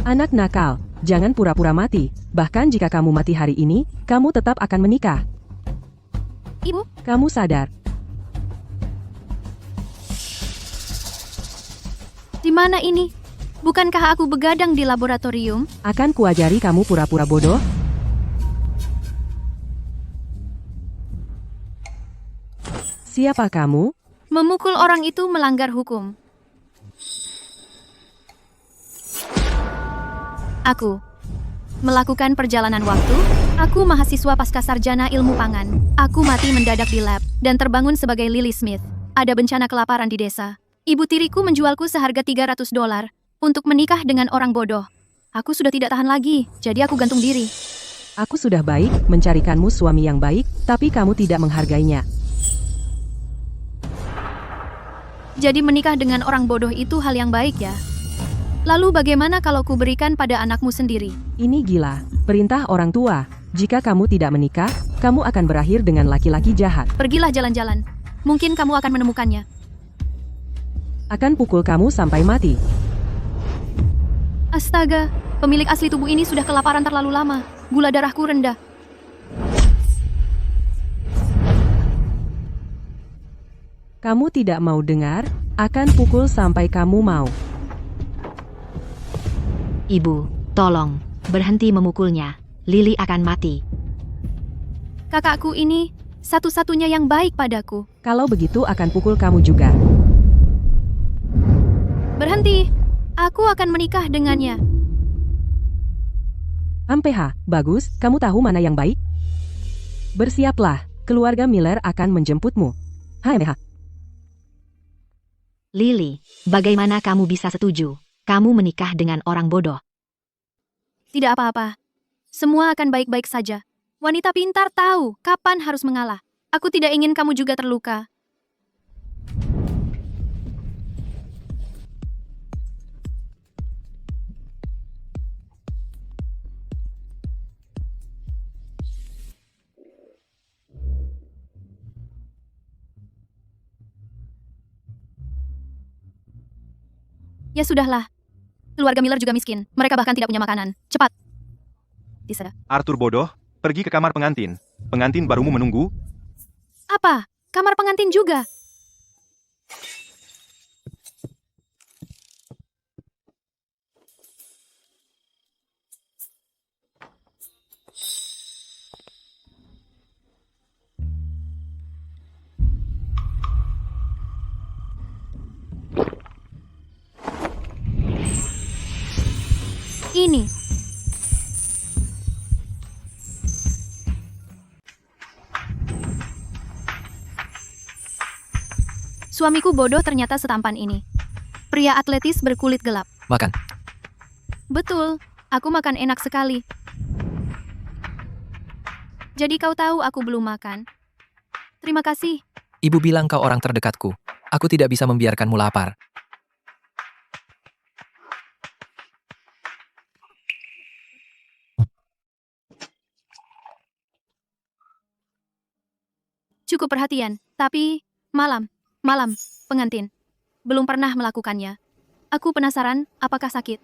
Anak nakal, jangan pura-pura mati. Bahkan jika kamu mati hari ini, kamu tetap akan menikah. Ibu, Kamu sadar? di mana ini? Bukankah aku begadang di laboratorium? Akan kuajari kamu pura-pura bodoh? Siapa kamu? Memukul orang itu melanggar hukum. Aku melakukan perjalanan waktu. Aku mahasiswa pascasarjana ilmu pangan. Aku mati mendadak di lab dan terbangun sebagai Lily Smith. Ada bencana kelaparan di desa. Ibu tiriku menjualku seharga $300 untuk menikah dengan orang bodoh. Aku sudah tidak tahan lagi, jadi aku gantung diri. Aku sudah baik mencarikanmu suami yang baik, tapi kamu tidak menghargainya. Jadi menikah dengan orang bodoh itu hal yang baik ya? Lalu bagaimana kalau ku berikan pada anakmu sendiri? Ini gila, perintah orang tua. Jika kamu tidak menikah, kamu akan berakhir dengan laki-laki jahat. Pergilah jalan-jalan. Mungkin kamu akan menemukannya. Akan pukul kamu sampai mati. Astaga, pemilik asli tubuh ini sudah kelaparan terlalu lama. Gula darahku rendah. Kamu tidak mau dengar, akan pukul sampai kamu mau. Ibu, tolong, berhenti memukulnya. Lily akan mati. Kakakku ini satu-satunya yang baik padaku. Kalau begitu akan pukul kamu juga. Berhenti. Aku akan menikah dengannya. Ampeha, bagus, kamu tahu mana yang baik? Bersiaplah, keluarga Miller akan menjemputmu. Haeha. Lily, bagaimana kamu bisa setuju? Kamu menikah dengan orang bodoh. Tidak apa-apa. Semua akan baik-baik saja. Wanita pintar tahu kapan harus mengalah. Aku tidak ingin kamu juga terluka. Ya sudahlah. Keluarga Miller juga miskin. Mereka bahkan tidak punya makanan. Cepat. Bisa. Arthur bodoh, pergi ke kamar pengantin. Pengantin barumu menunggu. Apa? Kamar pengantin juga? Ini. Suamiku bodoh ternyata setampan ini. Pria atletis berkulit gelap. Makan. Betul, aku makan enak sekali. Jadi kau tahu aku belum makan. Terima kasih. Ibu bilang kau orang terdekatku. Aku tidak bisa membiarkanmu lapar. Cukup perhatian, tapi malam pengantin. Belum pernah melakukannya. Aku penasaran, apakah sakit?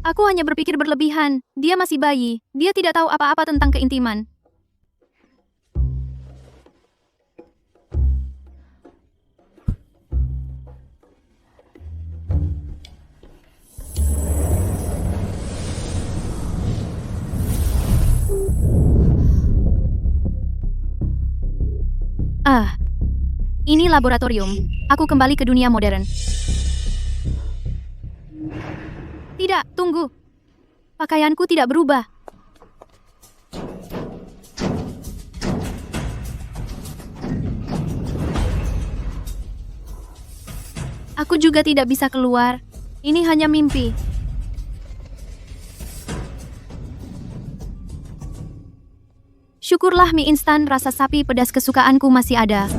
Aku hanya berpikir berlebihan. Dia masih bayi. Dia tidak tahu apa-apa tentang keintiman. Ini laboratorium. Aku kembali ke dunia modern. Tidak, tunggu. Pakaianku tidak berubah. Aku juga tidak bisa keluar. Ini hanya mimpi. Syukurlah mie instan rasa sapi pedas kesukaanku masih ada.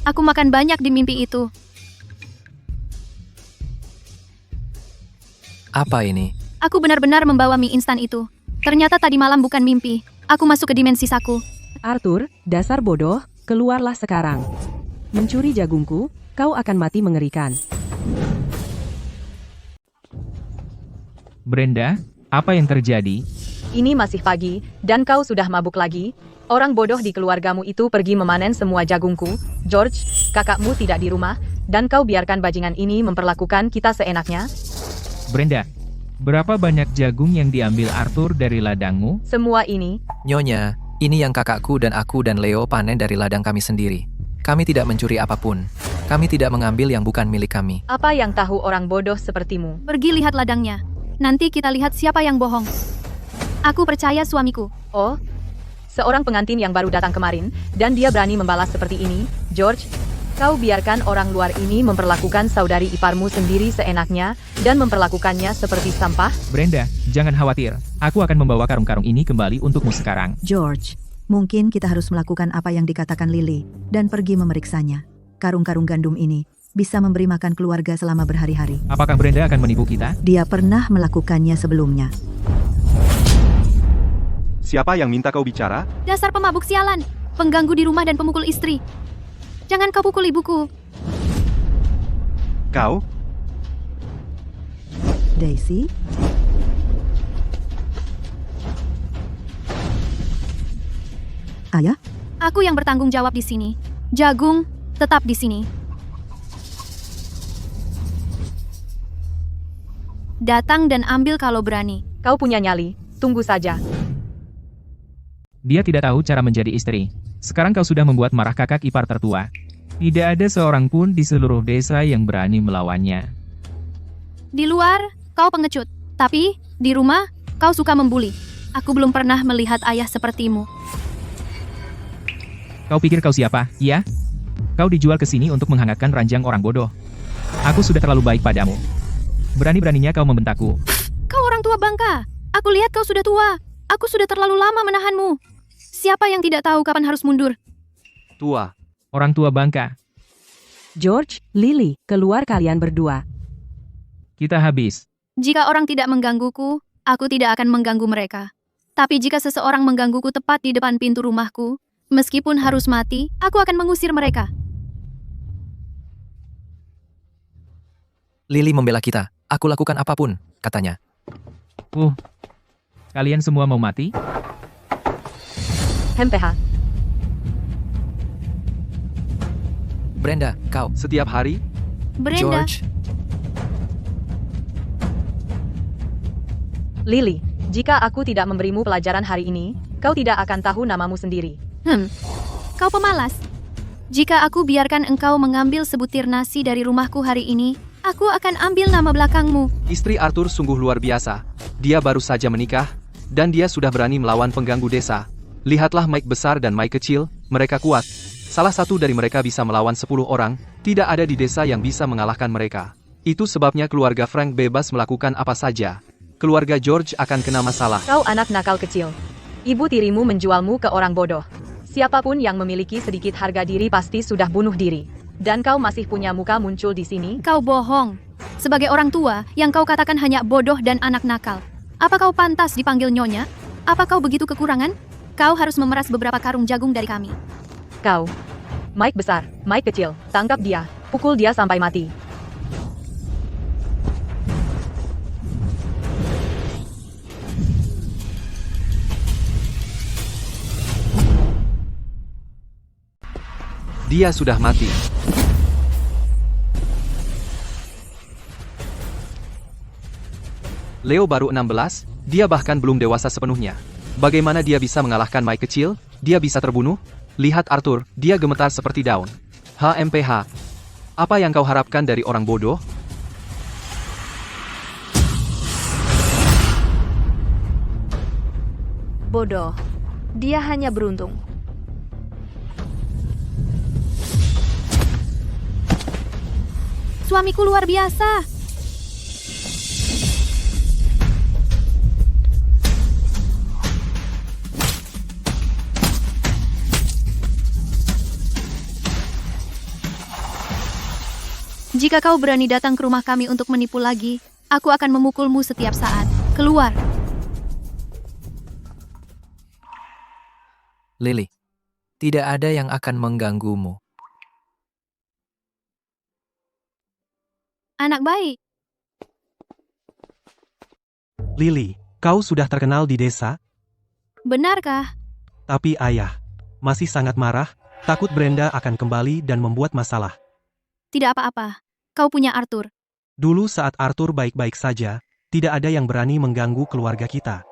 Aku makan banyak di mimpi itu. Apa ini? Aku benar-benar membawa mie instan itu. Ternyata tadi malam bukan mimpi. Aku masuk ke dimensi saku. Arthur, dasar bodoh, keluarlah sekarang. Mencuri jagungku, kau akan mati mengerikan. Brenda, apa yang terjadi? Ini masih pagi, dan kau sudah mabuk lagi. Orang bodoh di keluargamu itu pergi memanen semua jagungku. George, kakakmu tidak di rumah, dan kau biarkan bajingan ini memperlakukan kita seenaknya. Brenda, berapa banyak jagung yang diambil Arthur dari ladangmu? Semua ini, Nyonya, ini yang kakakku dan aku dan Leo panen dari ladang kami sendiri. Kami tidak mencuri apapun. Kami tidak mengambil yang bukan milik kami. apa yang tahu orang bodoh sepertimu? Pergi lihat ladangnya. Nanti kita lihat siapa yang bohong. Aku percaya suamiku. Oh, seorang pengantin yang baru datang kemarin, dan dia berani membalas seperti ini. George, kau biarkan orang luar ini memperlakukan saudari iparmu sendiri seenaknya, dan memperlakukannya seperti sampah? Brenda, jangan khawatir. Aku akan membawa karung-karung ini kembali untukmu sekarang. George, mungkin kita harus melakukan apa yang dikatakan Lily, dan pergi memeriksanya. Karung-karung gandum ini bisa memberi makan keluarga selama berhari-hari. Apakah Brenda akan menipu kita? Dia pernah melakukannya sebelumnya. Siapa yang minta kau bicara? Dasar pemabuk sialan. Pengganggu di rumah dan pemukul istri. Jangan kau pukul ibuku. Kau? Daisy, Ayah, Aku yang bertanggung jawab di sini. Jagung, tetap di sini. Datang dan ambil kalau berani. Kau punya nyali, tunggu saja. Dia tidak tahu cara menjadi istri. Sekarang kau sudah membuat marah kakak ipar tertua. Tidak ada seorang pun di seluruh desa yang berani melawannya. Di luar, kau pengecut. Tapi, di rumah, kau suka membuli. Aku belum pernah melihat ayah sepertimu. Kau pikir kau siapa? Iya? Kau dijual ke sini untuk menghangatkan ranjang orang bodoh. Aku sudah terlalu baik padamu. Berani-beraninya kau membentakku. Kau orang tua bangka. Aku lihat kau sudah tua. Aku sudah terlalu lama menahanmu. Siapa yang tidak tahu kapan harus mundur? Tua. Orang tua bangka. George, Lily, keluar kalian berdua. Kita habis. Jika orang tidak menggangguku, aku tidak akan mengganggu mereka. Tapi jika seseorang menggangguku tepat di depan pintu rumahku, meskipun harus mati, aku akan mengusir mereka. Lily membela kita. Aku lakukan apapun, katanya. Kalian semua mau mati? Hempeha, Brenda, kau. Setiap hari? Brenda, George, Lily, jika aku tidak memberimu pelajaran hari ini, kau tidak akan tahu namamu sendiri. kau pemalas. Jika aku biarkan engkau mengambil sebutir nasi dari rumahku hari ini, aku akan ambil nama belakangmu. Istri Arthur sungguh luar biasa. Dia baru saja menikah, dan dia sudah berani melawan pengganggu desa. Lihatlah Mike besar dan Mike kecil, mereka kuat. Salah satu dari mereka bisa melawan 10 orang, tidak ada di desa yang bisa mengalahkan mereka. Itu sebabnya keluarga Frank bebas melakukan apa saja. Keluarga George akan kena masalah. Kau anak nakal kecil. Ibu tirimu menjualmu ke orang bodoh. Siapapun yang memiliki sedikit harga diri pasti sudah bunuh diri. Dan kau masih punya muka muncul di sini? Kau bohong. Sebagai orang tua, yang kau katakan hanya bodoh dan anak nakal. Apa kau pantas dipanggil nyonya? Apa kau begitu kekurangan? Kau harus memeras beberapa karung jagung dari kami. Kau. Mike besar, Mike kecil, tangkap dia, pukul dia sampai mati. Dia sudah mati. Leo baru 16, dia bahkan belum dewasa sepenuhnya. Bagaimana dia bisa mengalahkan Mike kecil? Dia bisa terbunuh? Lihat Arthur, dia gemetar seperti daun. HMPH. Apa yang kau harapkan dari orang bodoh? Bodoh. Dia hanya beruntung. Suamiku luar biasa. Jika kau berani datang ke rumah kami untuk menipu lagi, aku akan memukulmu setiap saat. Keluar. Lily, tidak ada yang akan mengganggumu. Anak baik. Lily, kau sudah terkenal di desa, Benarkah? tapi ayah masih sangat marah, takut Brenda akan kembali dan membuat masalah. Tidak apa-apa. Kau punya Arthur. Dulu saat Arthur baik-baik saja, tidak ada yang berani mengganggu keluarga kita.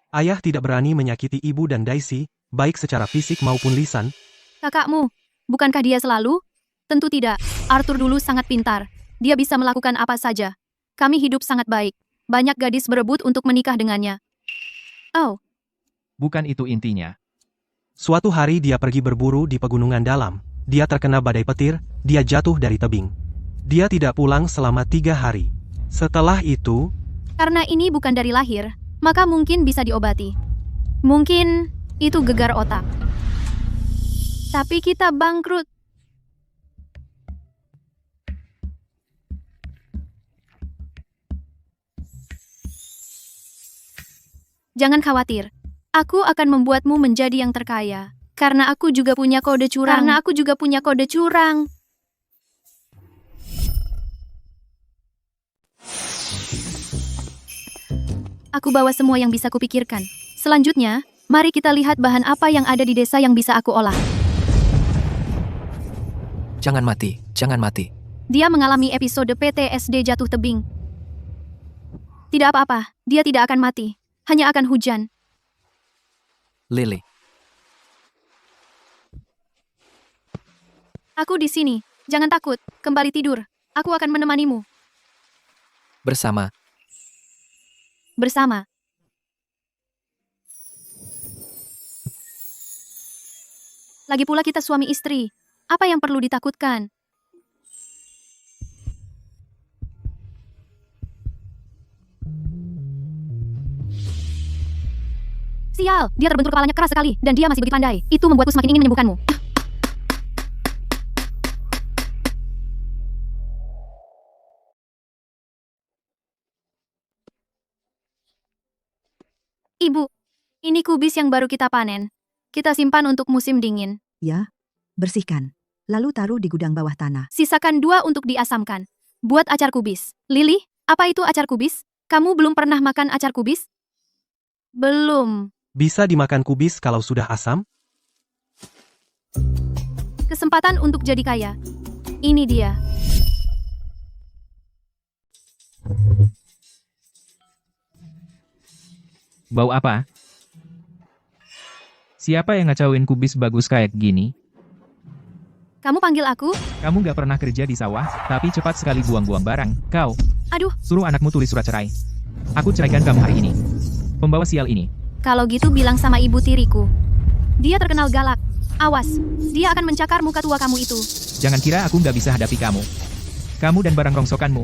Ayah tidak berani menyakiti ibu dan Daisy, baik secara fisik maupun lisan. Kakakmu, bukankah dia selalu? Tentu tidak. Arthur dulu sangat pintar. Dia bisa melakukan apa saja. Kami hidup sangat baik. Banyak gadis berebut untuk menikah dengannya. Oh, Bukan itu intinya. Suatu hari dia pergi berburu di pegunungan dalam. Dia terkena badai petir, dia jatuh dari tebing. Dia tidak pulang selama 3 hari. Setelah itu, karena ini bukan dari lahir, maka mungkin bisa diobati. Mungkin itu gegar otak. Tapi kita bangkrut. Jangan khawatir. Aku akan membuatmu menjadi yang terkaya. Karena aku juga punya kode curang. Aku bawa semua yang bisa kupikirkan. Selanjutnya, mari kita lihat bahan apa yang ada di desa yang bisa aku olah. Jangan mati, jangan mati. Dia mengalami episode PTSD jatuh tebing. Tidak apa-apa, dia tidak akan mati. Hanya akan hujan. Lily, Aku di sini. Jangan takut. Kembali tidur. Aku akan menemanimu. bersama. Bersama. Lagi pula kita suami istri. Apa yang perlu ditakutkan? Sial, dia terbentur kepalanya keras sekali, dan dia masih begitu pandai. Itu membuatku semakin ingin menyembuhkanmu. Ibu, ini kubis yang baru kita panen. Kita simpan untuk musim dingin. Ya, bersihkan. Lalu taruh di gudang bawah tanah. Sisakan 2 untuk diasamkan. Buat acar kubis. Lily, apa itu acar kubis? Kamu belum pernah makan acar kubis? Belum. bisa dimakan kubis kalau sudah asam? Kesempatan untuk jadi kaya. Ini dia. Bau apa? Siapa yang ngacauin kubis bagus kayak gini? Kamu panggil aku? Kamu gak pernah kerja di sawah, tapi cepat sekali buang-buang barang. Kau, Aduh, suruh anakmu tulis surat cerai. Aku ceraikan kamu hari ini. Pembawa sial ini. kalau gitu bilang sama ibu tiriku. Dia terkenal galak. Awas, dia akan mencakar muka tua kamu itu. Jangan kira aku gak bisa hadapi kamu. Kamu dan barang rongsokanmu.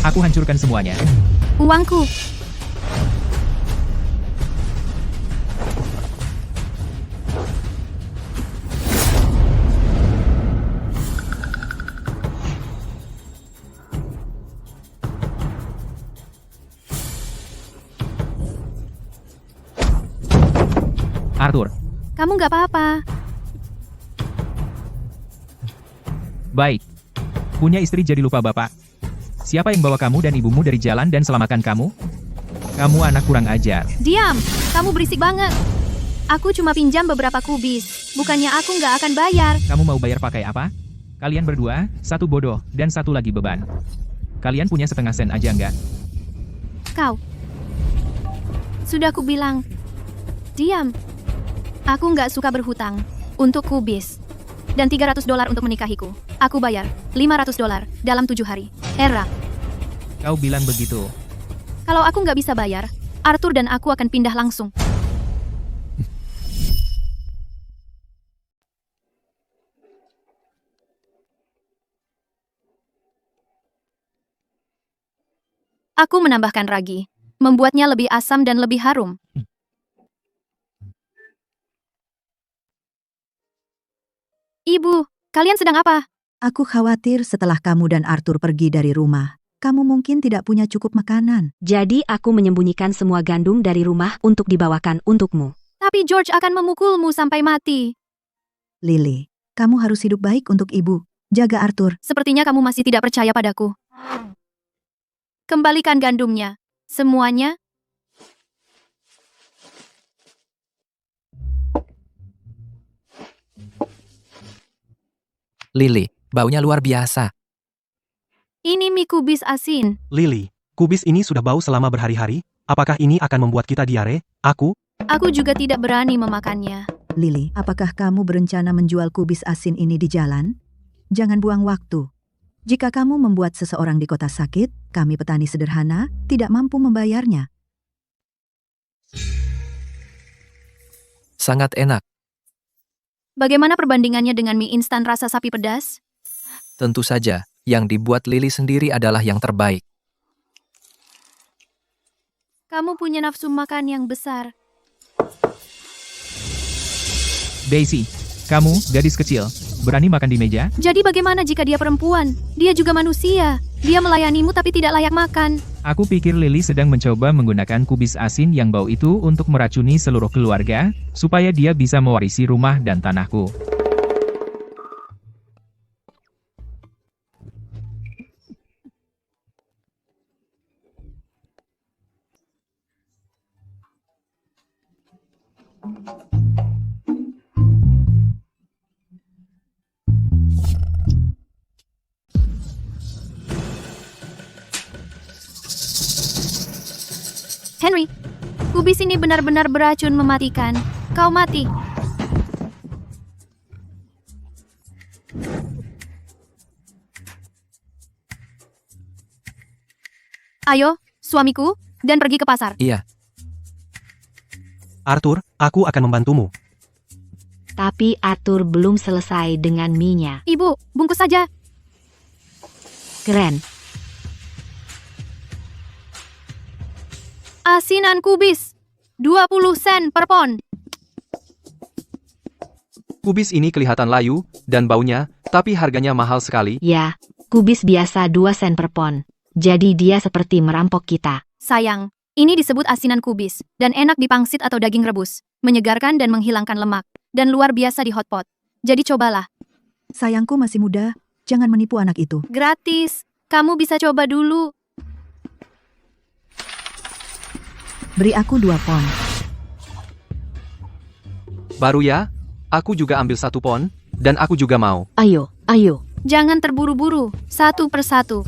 Aku hancurkan semuanya. Uangku. Arthur, Kamu gak apa-apa. baik. Punya istri jadi lupa bapak. Siapa yang bawa kamu dan ibumu dari jalan dan selamatkan kamu? Kamu anak kurang ajar. Diam, kamu berisik banget. Aku cuma pinjam beberapa kubis. Bukannya aku gak akan bayar. Kamu mau bayar pakai apa? Kalian berdua, satu bodoh, dan satu lagi beban. Kalian punya setengah sen aja nggak? Kau. Sudah aku bilang. Diam. Aku nggak suka berhutang. Untuk kubis. Dan $300 untuk menikahiku. Aku bayar $500 dalam 7 hari. Era. Kau bilang begitu. Kalau aku nggak bisa bayar, Arthur dan aku akan pindah langsung. Aku menambahkan ragi. Membuatnya lebih asam dan lebih harum. Ibu, kalian sedang apa? Aku khawatir setelah kamu dan Arthur pergi dari rumah, kamu mungkin tidak punya cukup makanan. Jadi aku menyembunyikan semua gandum dari rumah untuk dibawakan untukmu. Tapi George akan memukulmu sampai mati. Lily, kamu harus hidup baik untuk ibu. Jaga Arthur. Sepertinya kamu masih tidak percaya padaku. Kembalikan gandumnya. Semuanya. Lily, baunya luar biasa. Ini mie kubis asin. Lily, kubis ini sudah bau selama berhari-hari. Apakah ini akan membuat kita diare? Aku juga tidak berani memakannya. Lily, apakah kamu berencana menjual kubis asin ini di jalan? Jangan buang waktu. Jika kamu membuat seseorang di kota sakit, kami petani sederhana tidak mampu membayarnya. Sangat enak. Bagaimana perbandingannya dengan mie instan rasa sapi pedas? Tentu saja, yang dibuat Lily sendiri adalah yang terbaik. Kamu punya nafsu makan yang besar. Daisy, kamu, gadis kecil, berani makan di meja? Jadi bagaimana jika dia perempuan? Dia juga manusia. Dia melayanimu tapi tidak layak makan. Aku pikir Lily sedang mencoba menggunakan kubis asin yang bau itu untuk meracuni seluruh keluarga, supaya dia bisa mewarisi rumah dan tanahku. Henry, kubis ini benar-benar beracun mematikan. Kau mati. Ayo, suamiku, dan pergi ke pasar. Iya, Arthur, aku akan membantumu. Tapi Arthur belum selesai dengan mie-nya. Ibu, bungkus saja. Keren. Asinan kubis. 20 sen per pon. Kubis ini kelihatan layu dan baunya, tapi harganya mahal sekali. Ya, kubis biasa 2 sen per pon. Jadi dia seperti merampok kita. Sayang, ini disebut asinan kubis, dan enak dipangsit atau daging rebus, menyegarkan dan menghilangkan lemak, dan luar biasa di hotpot. Jadi cobalah. Sayangku masih muda, jangan menipu anak itu. Gratis, kamu bisa coba dulu. Beri aku 2 pon. Baru ya, aku juga ambil 1 pon, dan aku juga mau. Ayo, ayo. Jangan terburu-buru, satu persatu.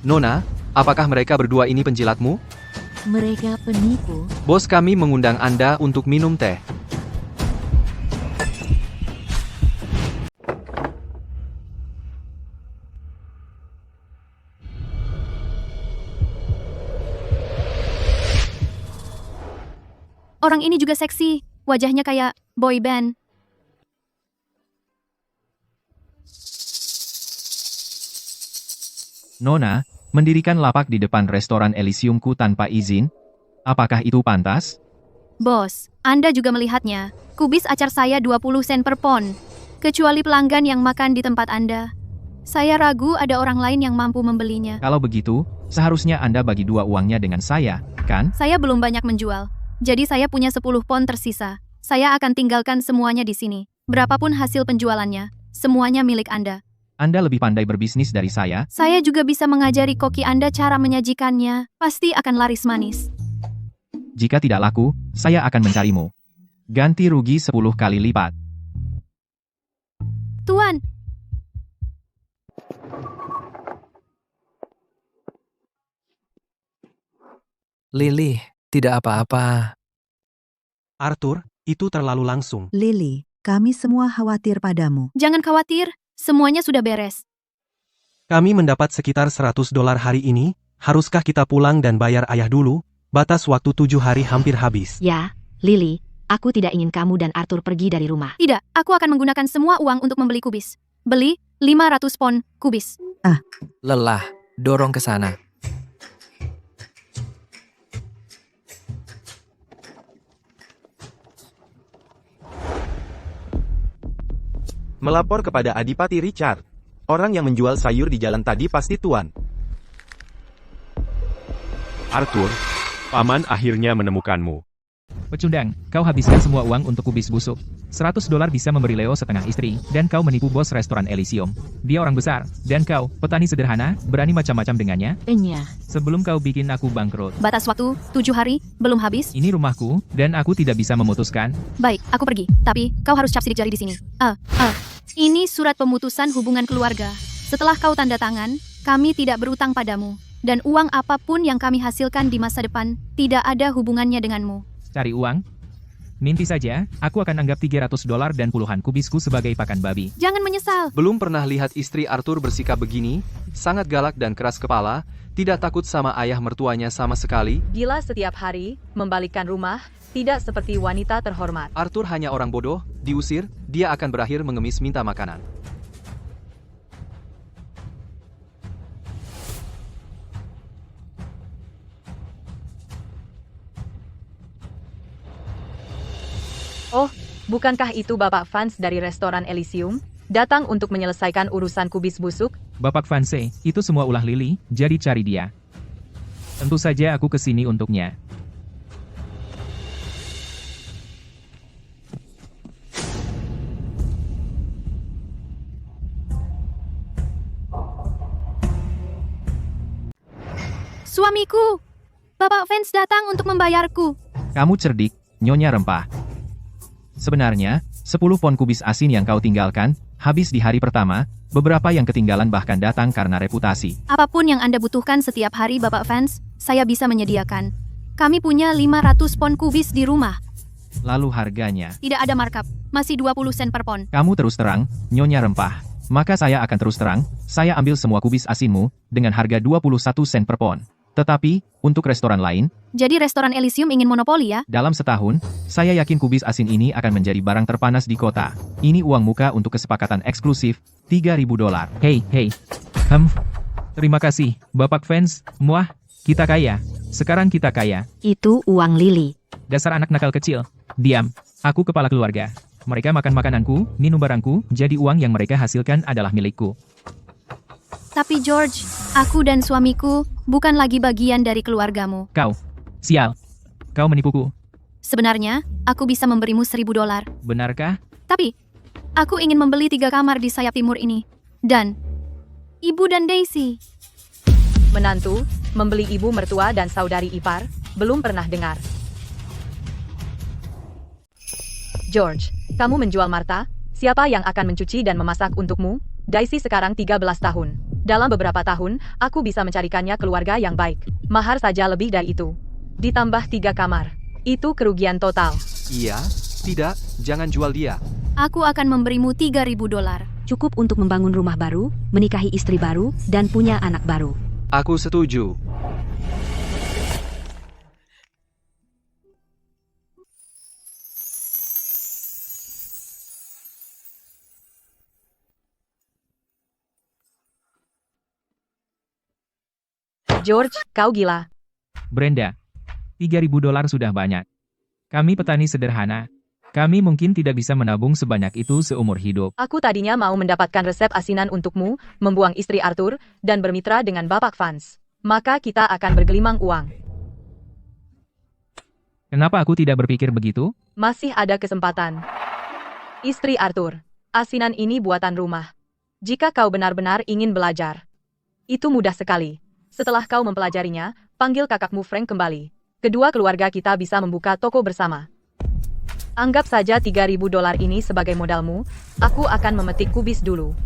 Nona, apakah mereka berdua ini penjilatmu? Mereka penipu. Bos kami mengundang Anda untuk minum teh. Orang ini juga seksi, wajahnya kayak boy band. Nona, mendirikan lapak di depan restoran Elysiumku tanpa izin? Apakah itu pantas? Bos, Anda juga melihatnya. Kubis acar saya 20 sen per pon. Kecuali pelanggan yang makan di tempat Anda. Saya ragu ada orang lain yang mampu membelinya. Kalau begitu, seharusnya Anda bagi 2 uangnya dengan saya, kan? Saya belum banyak menjual. Jadi saya punya 10 pon tersisa. Saya akan tinggalkan semuanya di sini. Berapapun hasil penjualannya, semuanya milik Anda. Anda lebih pandai berbisnis dari saya. Saya juga bisa mengajari koki Anda cara menyajikannya. Pasti akan laris manis. Jika tidak laku, saya akan mencarimu. Ganti rugi 10 kali lipat. Tuan, Lily, tidak apa-apa. Arthur, itu terlalu langsung. Lily, kami semua khawatir padamu. jangan khawatir. Semuanya sudah beres. Kami mendapat sekitar $100 hari ini. Haruskah kita pulang dan bayar ayah dulu? Batas waktu 7 hari hampir habis. Ya, Lily, aku tidak ingin kamu dan Arthur pergi dari rumah. Tidak, aku akan menggunakan semua uang untuk membeli kubis. Beli 500 pon kubis. Lelah, dorong ke sana. Melapor kepada Adipati Richard. Orang yang menjual sayur di jalan tadi pasti Tuan. Arthur, Paman akhirnya menemukanmu. Pecundang, kau habiskan semua uang untuk kubis busuk. $100 bisa memberi Leo setengah istri, dan kau menipu bos restoran Elysium. Dia orang besar, dan kau, petani sederhana, berani macam-macam dengannya? Sebelum kau bikin aku bangkrut. Batas waktu, 7 hari, belum habis. Ini rumahku, dan aku tidak bisa memutuskan. Baik, aku pergi. Tapi, kau harus cap sidik jari di sini. Ini surat pemutusan hubungan keluarga. Setelah kau tanda tangan, kami tidak berutang padamu. Dan uang apapun yang kami hasilkan di masa depan, tidak ada hubungannya denganmu. Cari uang? Mimpi saja, aku akan anggap $300 dan puluhan kubisku sebagai pakan babi. Jangan menyesal. Belum pernah lihat istri Arthur bersikap begini, sangat galak dan keras kepala, tidak takut sama ayah mertuanya sama sekali. Gila setiap hari, membalikkan rumah, tidak seperti wanita terhormat. Arthur hanya orang bodoh, diusir, dia akan berakhir mengemis minta makanan. Oh, bukankah itu Bapak Vance dari restoran Elysium? Datang untuk menyelesaikan urusan kubis busuk? Bapak Vance, itu semua ulah Lily, jadi cari dia. Tentu saja aku kesini untuknya. Suamiku! Bapak Vance datang untuk membayarku. Kamu cerdik, Nyonya Rempah. Sebenarnya, 10 pon kubis asin yang kau tinggalkan, habis di hari pertama, beberapa yang ketinggalan bahkan datang karena reputasi. Apapun yang Anda butuhkan setiap hari Bapak Vance, saya bisa menyediakan. Kami punya 500 pon kubis di rumah. Lalu harganya? Tidak ada markup, masih 20 sen per pon. Kamu terus terang, Nyonya Rempah. Maka saya akan terus terang, saya ambil semua kubis asinmu, dengan harga 21 sen per pon. Tetapi, untuk restoran lain, jadi restoran Elysium ingin monopoli ya? dalam setahun, saya yakin kubis asin ini akan menjadi barang terpanas di kota. Ini uang muka untuk kesepakatan eksklusif, $3.000. Hei. Terima kasih, Bapak Vance. Muah, kita kaya. Sekarang kita kaya. Itu uang Lily. Dasar anak nakal kecil. Diam, aku kepala keluarga. Mereka makan makananku, minum barangku, jadi uang yang mereka hasilkan adalah milikku. Tapi George, aku dan suamiku bukan lagi bagian dari keluargamu. Kau, sial. Kau menipuku. Sebenarnya, aku bisa memberimu $1.000. Benarkah? Tapi, aku ingin membeli 3 kamar di sayap timur ini. Dan, Ibu dan Daisy. Menantu, membeli ibu mertua dan saudari ipar, belum pernah dengar. George, kamu menjual Martha? Siapa yang akan mencuci dan memasak untukmu? Daisy sekarang 13 tahun. Dalam beberapa tahun, aku bisa mencarikannya keluarga yang baik. Mahar saja lebih dari itu. Ditambah 3 kamar. Itu kerugian total. Iya, tidak, jangan jual dia. Aku akan memberimu $3.000. Cukup untuk membangun rumah baru, menikahi istri baru, dan punya anak baru. Aku setuju. George, kau gila. Brenda, $3.000 sudah banyak. Kami petani sederhana. Kami mungkin tidak bisa menabung sebanyak itu seumur hidup. Aku tadinya mau mendapatkan resep asinan untukmu, membuang istri Arthur, dan bermitra dengan Bapak Vance. Maka kita akan bergelimang uang. Kenapa aku tidak berpikir begitu? Masih ada kesempatan. Istri Arthur, asinan ini buatan rumah. Jika kau benar-benar ingin belajar, itu mudah sekali. Setelah kau mempelajarinya, panggil kakakmu Frank kembali. Kedua keluarga kita bisa membuka toko bersama. Anggap saja $3.000 ini sebagai modalmu. Aku akan memetik kubis dulu.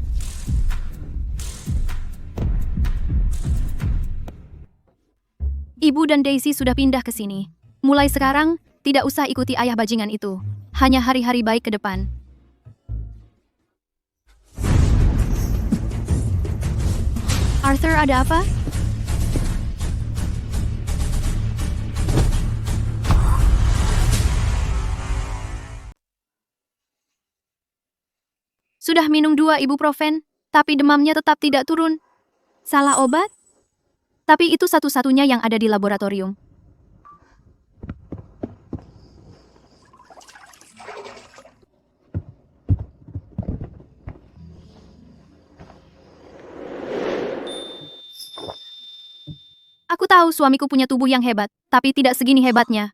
Ibu dan Daisy sudah pindah ke sini. Mulai sekarang, tidak usah ikuti ayah bajingan itu. Hanya hari-hari baik ke depan. Arthur, ada apa? Sudah minum 2 ibuprofen, tapi demamnya tetap tidak turun. Salah obat? Tapi itu satu-satunya yang ada di laboratorium. Aku tahu suamiku punya tubuh yang hebat, tapi tidak segini hebatnya.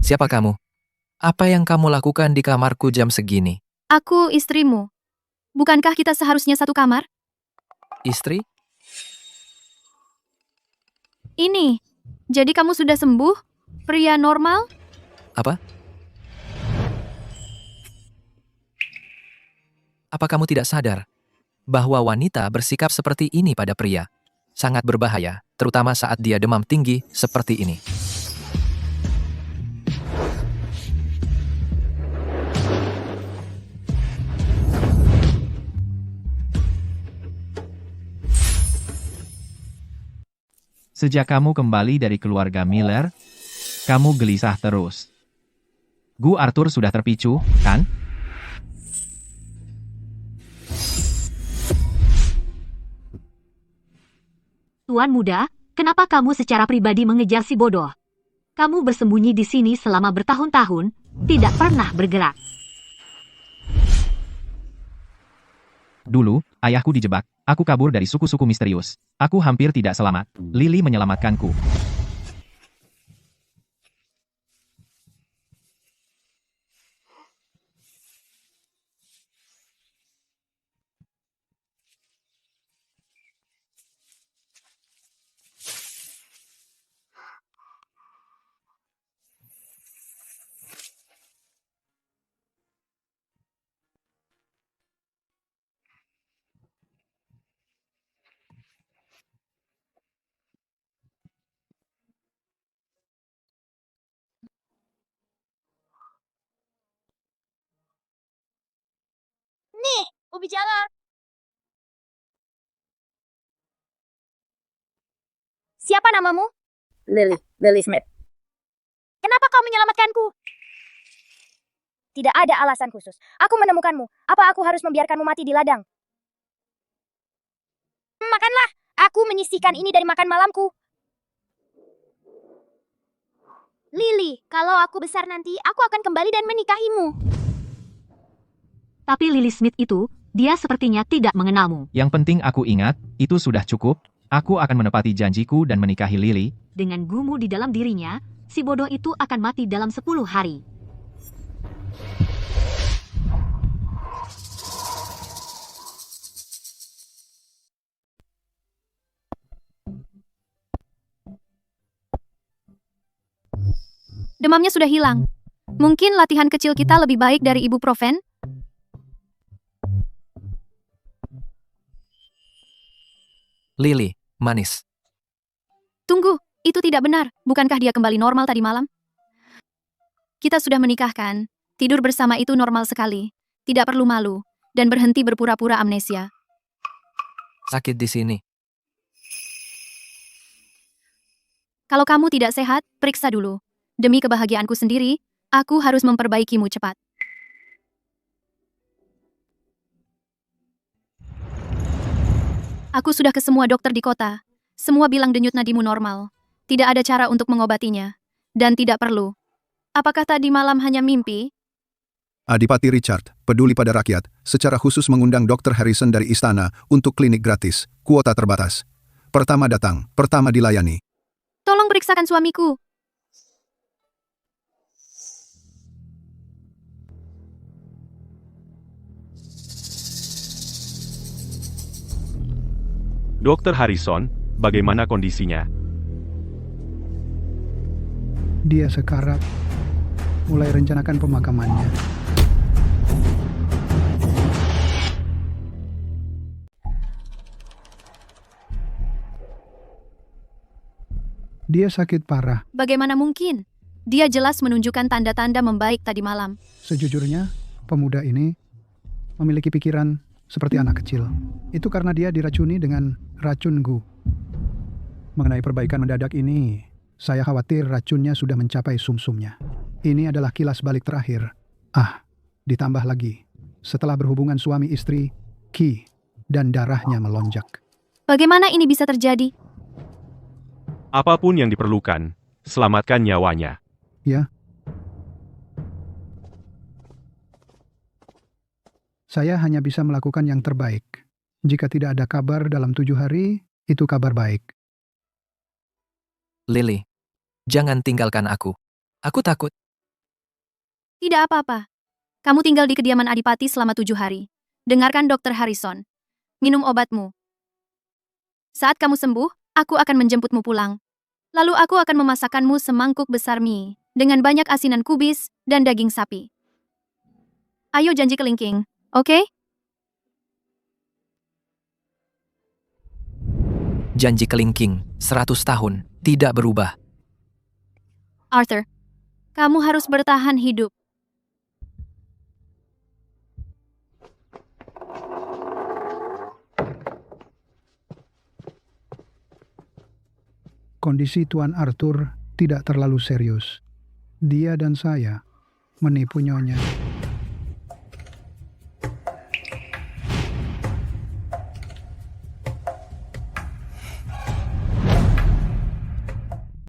Siapa kamu? Apa yang kamu lakukan di kamarku jam segini? Aku istrimu. Bukankah kita seharusnya satu kamar? Istri? Ini. Jadi kamu sudah sembuh? Pria normal? Apa? Apa kamu tidak sadar bahwa wanita bersikap seperti ini pada pria? Sangat berbahaya, terutama saat dia demam tinggi seperti ini. Sejak kamu kembali dari keluarga Miller, kamu gelisah terus. Gu Arthur sudah terpicu, kan? Tuan muda, kenapa kamu secara pribadi mengejar si bodoh? Kamu bersembunyi di sini selama bertahun-tahun, tidak pernah bergerak. Dulu, ayahku dijebak. Aku kabur dari suku-suku misterius. Aku hampir tidak selamat. Lily menyelamatkanku. Nih, ubi jalan. Siapa namamu? Lily Smith. Kenapa kau menyelamatkanku? Tidak ada alasan khusus. Aku menemukanmu. Apa aku harus membiarkanmu mati di ladang? Makanlah. Aku menyisihkan ini dari makan malamku. Lily, kalau aku besar nanti, aku akan kembali dan menikahimu. Tapi Lily Smith itu, dia sepertinya tidak mengenalmu. Yang penting aku ingat, itu sudah cukup. Aku akan menepati janjiku dan menikahi Lily. Dengan gumu di dalam dirinya, si bodoh itu akan mati dalam 10 hari. Demamnya sudah hilang. Mungkin latihan kecil kita lebih baik dari ibuprofen? Lily, manis. Tunggu, itu tidak benar. Bukankah dia kembali normal tadi malam? Kita sudah menikahkan. Tidur bersama itu normal sekali. Tidak perlu malu. Dan berhenti berpura-pura amnesia. Sakit di sini. Kalau kamu tidak sehat, periksa dulu. Demi kebahagiaanku sendiri, aku harus memperbaikimu cepat. Aku sudah ke semua dokter di kota. Semua bilang denyut nadimu normal. Tidak ada cara untuk mengobatinya. Dan tidak perlu. Apakah tadi malam hanya mimpi? Adipati Richard, peduli pada rakyat, secara khusus mengundang Dr. Harrison dari istana untuk klinik gratis, kuota terbatas. Pertama datang, pertama dilayani. Tolong periksakan suamiku. Dr. Harrison, bagaimana kondisinya? Dia sekarat. Mulai rencanakan pemakamannya. Dia sakit parah. Bagaimana mungkin? Dia jelas menunjukkan tanda-tanda membaik tadi malam. Sejujurnya, pemuda ini memiliki pikiran seperti anak kecil. Itu karena dia diracuni dengan racun Gu. Mengenai perbaikan mendadak ini, saya khawatir racunnya sudah mencapai sumsumnya. Ini adalah kilas balik terakhir. Ditambah lagi, setelah berhubungan suami istri, Ki, dan darahnya melonjak. Bagaimana ini bisa terjadi? Apapun yang diperlukan, selamatkan nyawanya. Ya. Saya hanya bisa melakukan yang terbaik. Jika tidak ada kabar dalam 7 hari, itu kabar baik. Lily, jangan tinggalkan aku. Aku takut. Tidak apa-apa. Kamu tinggal di kediaman Adipati selama 7 hari. Dengarkan Dr. Harrison. Minum obatmu. Saat kamu sembuh, aku akan menjemputmu pulang. Lalu aku akan memasakkanmu semangkuk besar mie, dengan banyak asinan kubis dan daging sapi. Ayo janji kelingking, oke? Janji kelingking, 100 tahun, tidak berubah. Arthur, kamu harus bertahan hidup. Kondisi Tuan Arthur tidak terlalu serius. Dia dan saya menipu Nyonya.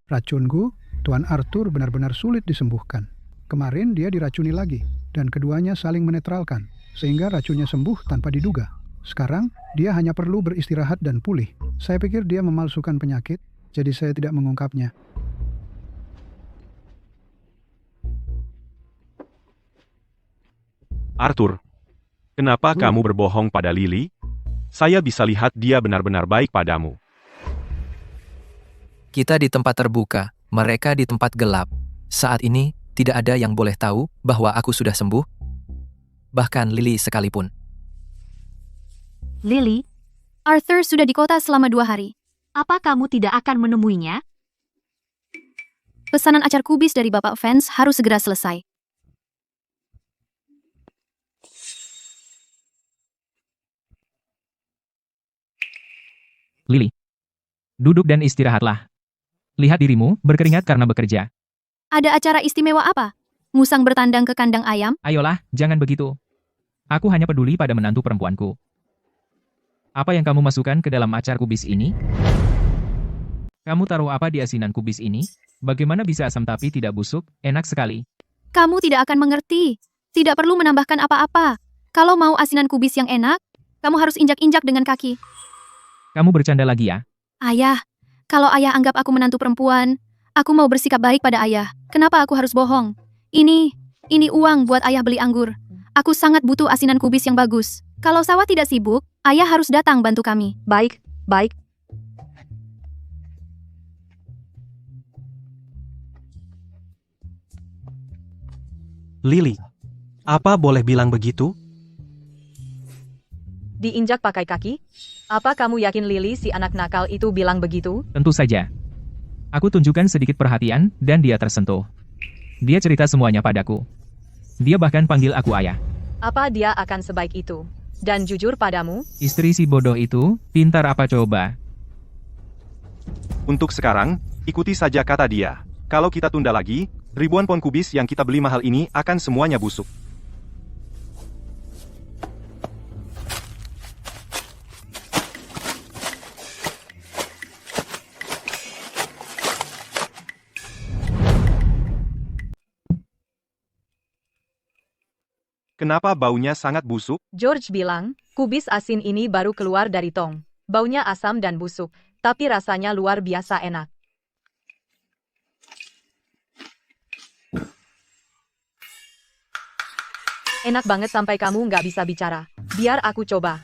Racunku, Tuan Arthur benar-benar sulit disembuhkan. Kemarin dia diracuni lagi, dan keduanya saling menetralkan, sehingga racunnya sembuh tanpa diduga. Sekarang, dia hanya perlu beristirahat dan pulih. Saya pikir dia memalsukan penyakit, jadi saya tidak mengungkapnya. Arthur, kenapa kamu berbohong pada Lily? Saya bisa lihat dia benar-benar baik padamu. Kita di tempat terbuka, mereka di tempat gelap. Saat ini, tidak ada yang boleh tahu bahwa aku sudah sembuh. Bahkan Lily sekalipun. Lily, Arthur sudah di kota selama 2 hari. apa kamu tidak akan menemuinya? Pesanan acar kubis dari Bapak Vance harus segera selesai. Lily, duduk dan istirahatlah. Lihat dirimu, berkeringat karena bekerja. Ada acara istimewa apa? Musang bertandang ke kandang ayam? Ayolah, jangan begitu. Aku hanya peduli pada menantu perempuanku. Apa yang kamu masukkan ke dalam acar kubis ini? Kamu taruh apa di asinan kubis ini? Bagaimana bisa asam tapi tidak busuk? Enak sekali. Kamu tidak akan mengerti. Tidak perlu menambahkan apa-apa. Kalau mau asinan kubis yang enak, kamu harus injak-injak dengan kaki. Kamu bercanda lagi ya? Ayah, kalau ayah anggap aku menantu perempuan, aku mau bersikap baik pada ayah. Kenapa aku harus bohong? Ini uang buat ayah beli anggur. Aku sangat butuh asinan kubis yang bagus. Kalau sawah tidak sibuk, ayah harus datang bantu kami. Baik, baik. Lily, apa boleh bilang begitu? Diinjak pakai kaki? Apa kamu yakin Lily si anak nakal itu bilang begitu? Tentu saja. Aku tunjukkan sedikit perhatian, dan dia tersentuh. Dia cerita semuanya padaku. Dia bahkan panggil aku ayah. Apa dia akan sebaik itu? Dan jujur padamu? Istri si bodoh itu, pintar apa coba? Untuk sekarang, ikuti saja kata dia. Kalau kita tunda lagi, ribuan pon kubis yang kita beli mahal ini akan semuanya busuk. Kenapa baunya sangat busuk? George bilang, kubis asin ini baru keluar dari tong. Baunya asam dan busuk, tapi rasanya luar biasa enak. Enak banget sampai kamu nggak bisa bicara. Biar aku coba.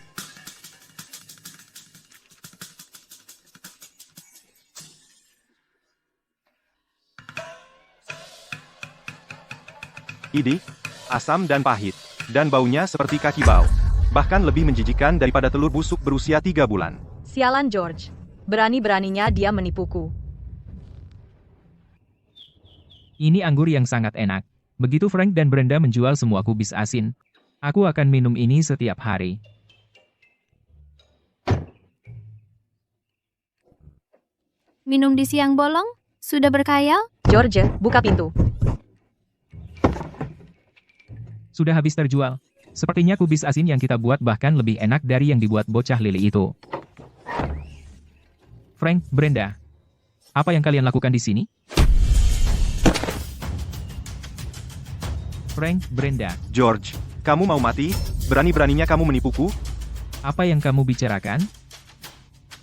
Idih, asam dan pahit, dan baunya seperti kaki bau. Bahkan lebih menjijikkan daripada telur busuk berusia 3 bulan. Sialan George. Berani-beraninya dia menipuku. Ini anggur yang sangat enak. Begitu Frank dan Brenda menjual semua kubis asin, aku akan minum ini setiap hari. Minum di siang bolong? Sudah berkhayal? George, buka pintu. Sudah habis terjual. Sepertinya kubis asin yang kita buat bahkan lebih enak dari yang dibuat bocah Lily itu. Frank, Brenda, apa yang kalian lakukan di sini? Frank, Brenda. George, kamu mau mati? Berani-beraninya kamu menipuku? Apa yang kamu bicarakan?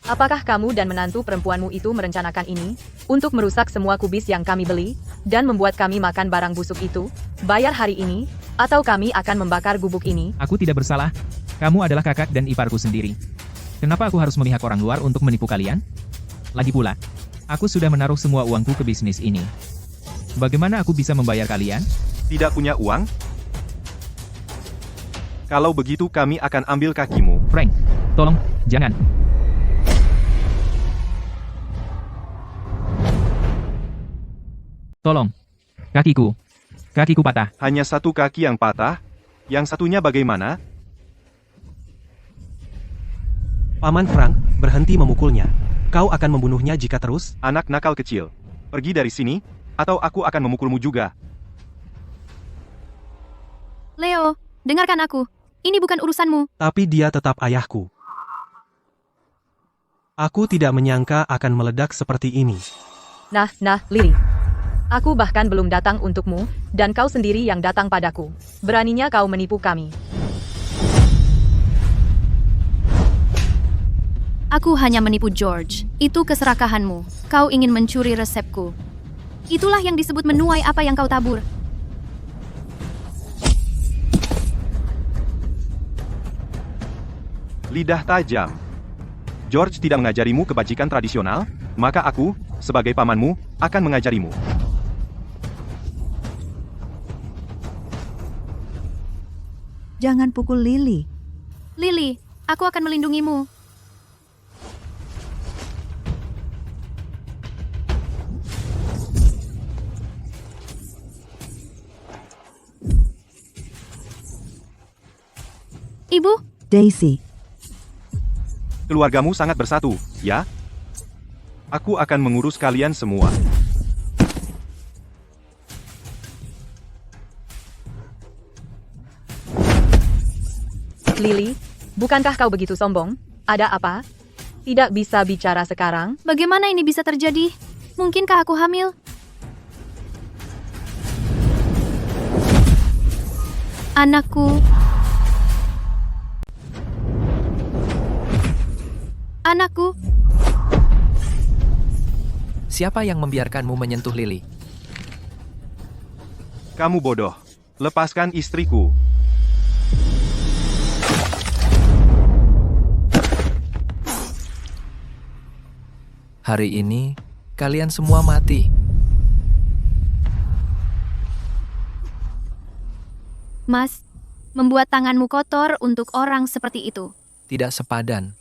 Apakah kamu dan menantu perempuanmu itu merencanakan ini untuk merusak semua kubis yang kami beli dan membuat kami makan barang busuk itu? Bayar hari ini, atau kami akan membakar gubuk ini. Aku tidak bersalah. Kamu adalah kakak dan iparku sendiri. Kenapa aku harus memihak orang luar untuk menipu kalian? Lagi pula, aku sudah menaruh semua uangku ke bisnis ini. Bagaimana aku bisa membayar kalian? Tidak punya uang? Kalau begitu kami akan ambil kakimu. Frank, tolong, jangan. Tolong. Kakiku. Kakiku patah. Hanya satu kaki yang patah? Yang satunya bagaimana? Paman Frank, berhenti memukulnya. Kau akan membunuhnya jika terus. Anak nakal kecil. Pergi dari sini, atau aku akan memukulmu juga. Leo, dengarkan aku. Ini bukan urusanmu. Tapi dia tetap ayahku. Aku tidak menyangka akan meledak seperti ini. Nah, Lily. Aku bahkan belum datang untukmu, dan kau sendiri yang datang padaku. Beraninya kau menipu kami. Aku hanya menipu George. Itu keserakahanmu. Kau ingin mencuri resepku. Itulah yang disebut menuai apa yang kau tabur. Lidah tajam. George tidak mengajarimu kebajikan tradisional, maka aku, sebagai pamanmu, akan mengajarimu. Jangan pukul Lily. Lily, aku akan melindungimu. Ibu? Daisy. Keluargamu sangat bersatu, ya? Aku akan mengurus kalian semua. Lily, bukankah kau begitu sombong? Ada apa? Tidak bisa bicara sekarang? Bagaimana ini bisa terjadi? Mungkinkah aku hamil? Anakku. Anakku. Siapa yang membiarkanmu menyentuh Lily? Kamu bodoh. Lepaskan istriku. Hari ini, kalian semua mati. Mas, membuat tanganmu kotor untuk orang seperti itu. Tidak sepadan.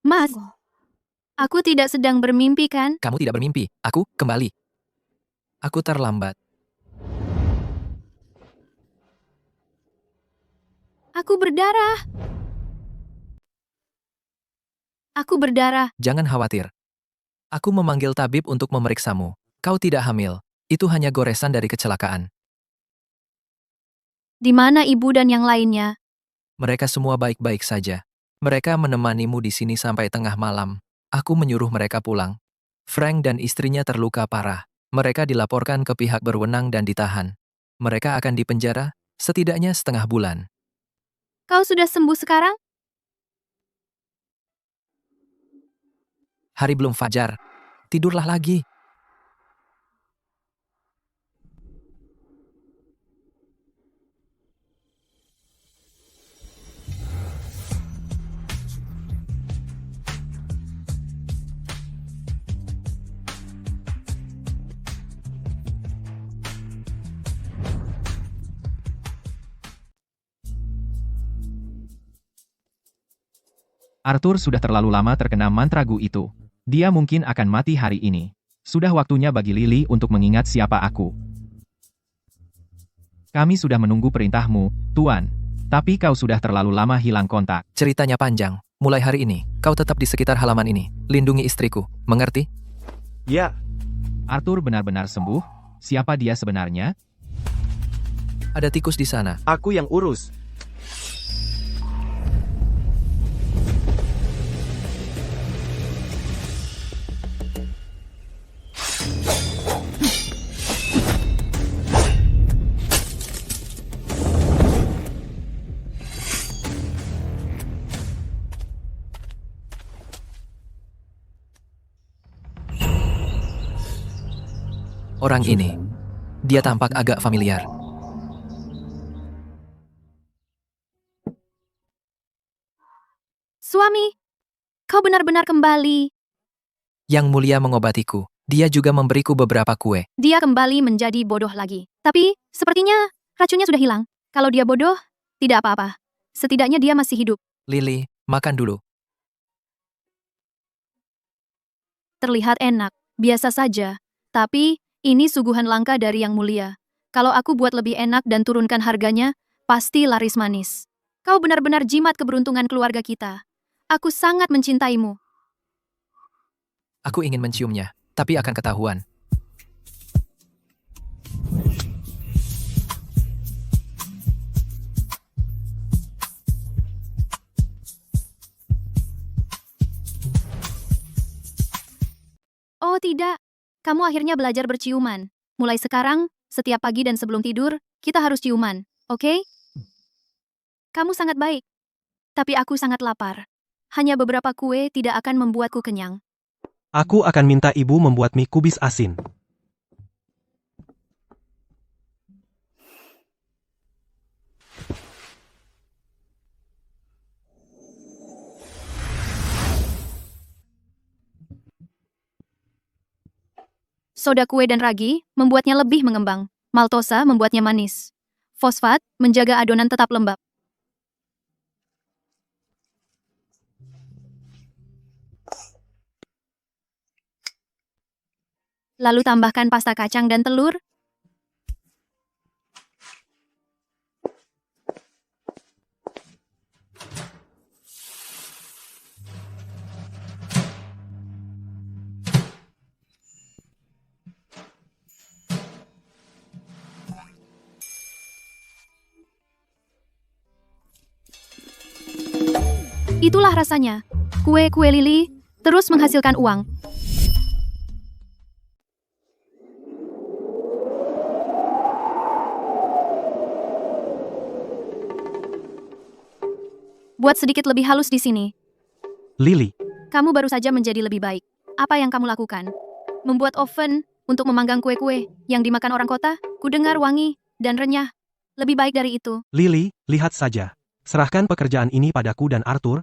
Mas, aku tidak sedang bermimpi kan? Kamu tidak bermimpi. Aku kembali. Aku terlambat. Aku berdarah. Aku berdarah. Jangan khawatir. Aku memanggil tabib untuk memeriksamu. Kau tidak hamil. Itu hanya goresan dari kecelakaan. Di mana ibu dan yang lainnya? Mereka semua baik-baik saja. Mereka menemanimu di sini sampai tengah malam. Aku menyuruh mereka pulang. Frank dan istrinya terluka parah. Mereka dilaporkan ke pihak berwenang dan ditahan. Mereka akan dipenjara setidaknya setengah bulan. Kau sudah sembuh sekarang? Hari belum fajar. Tidurlah lagi. Arthur sudah terlalu lama terkena mantra Gu itu. Dia mungkin akan mati hari ini. Sudah waktunya bagi Lily untuk mengingat siapa aku. Kami sudah menunggu perintahmu, Tuan. Tapi kau sudah terlalu lama hilang kontak. Ceritanya panjang. Mulai hari ini, kau tetap di sekitar halaman ini. Lindungi istriku. Mengerti? Ya. Arthur benar-benar sembuh? Siapa dia sebenarnya? Ada tikus di sana. Aku yang urus. Orang ini, dia tampak agak familiar. Suami, kau benar-benar kembali. Yang Mulia mengobatiku. Dia juga memberiku beberapa kue. Dia kembali menjadi bodoh lagi. Tapi, sepertinya racunnya sudah hilang. Kalau dia bodoh, tidak apa-apa. Setidaknya dia masih hidup. Lily, makan dulu. Terlihat enak, biasa saja. Tapi, ini suguhan langka dari Yang Mulia. Kalau aku buat lebih enak dan turunkan harganya, pasti laris manis. Kau benar-benar jimat keberuntungan keluarga kita. Aku sangat mencintaimu. Aku ingin menciumnya, tapi akan ketahuan. Oh tidak, kamu akhirnya belajar berciuman. Mulai sekarang, setiap pagi dan sebelum tidur, kita harus ciuman, oke? Kamu sangat baik. Tapi aku sangat lapar. Hanya beberapa kue tidak akan membuatku kenyang. Aku akan minta ibu membuat mie kubis asin. Soda kue dan ragi membuatnya lebih mengembang. Maltosa membuatnya manis. Fosfat menjaga adonan tetap lembab. Lalu tambahkan pasta kacang dan telur. Itulah rasanya. Kue-kue Lily terus menghasilkan uang. Buat sedikit lebih halus di sini. Lily, Kamu baru saja menjadi lebih baik. Apa yang kamu lakukan? Membuat oven untuk memanggang kue-kue yang dimakan orang kota? Kudengar wangi dan renyah. Lebih baik dari itu. Lily, lihat saja. Serahkan pekerjaan ini padaku dan Arthur.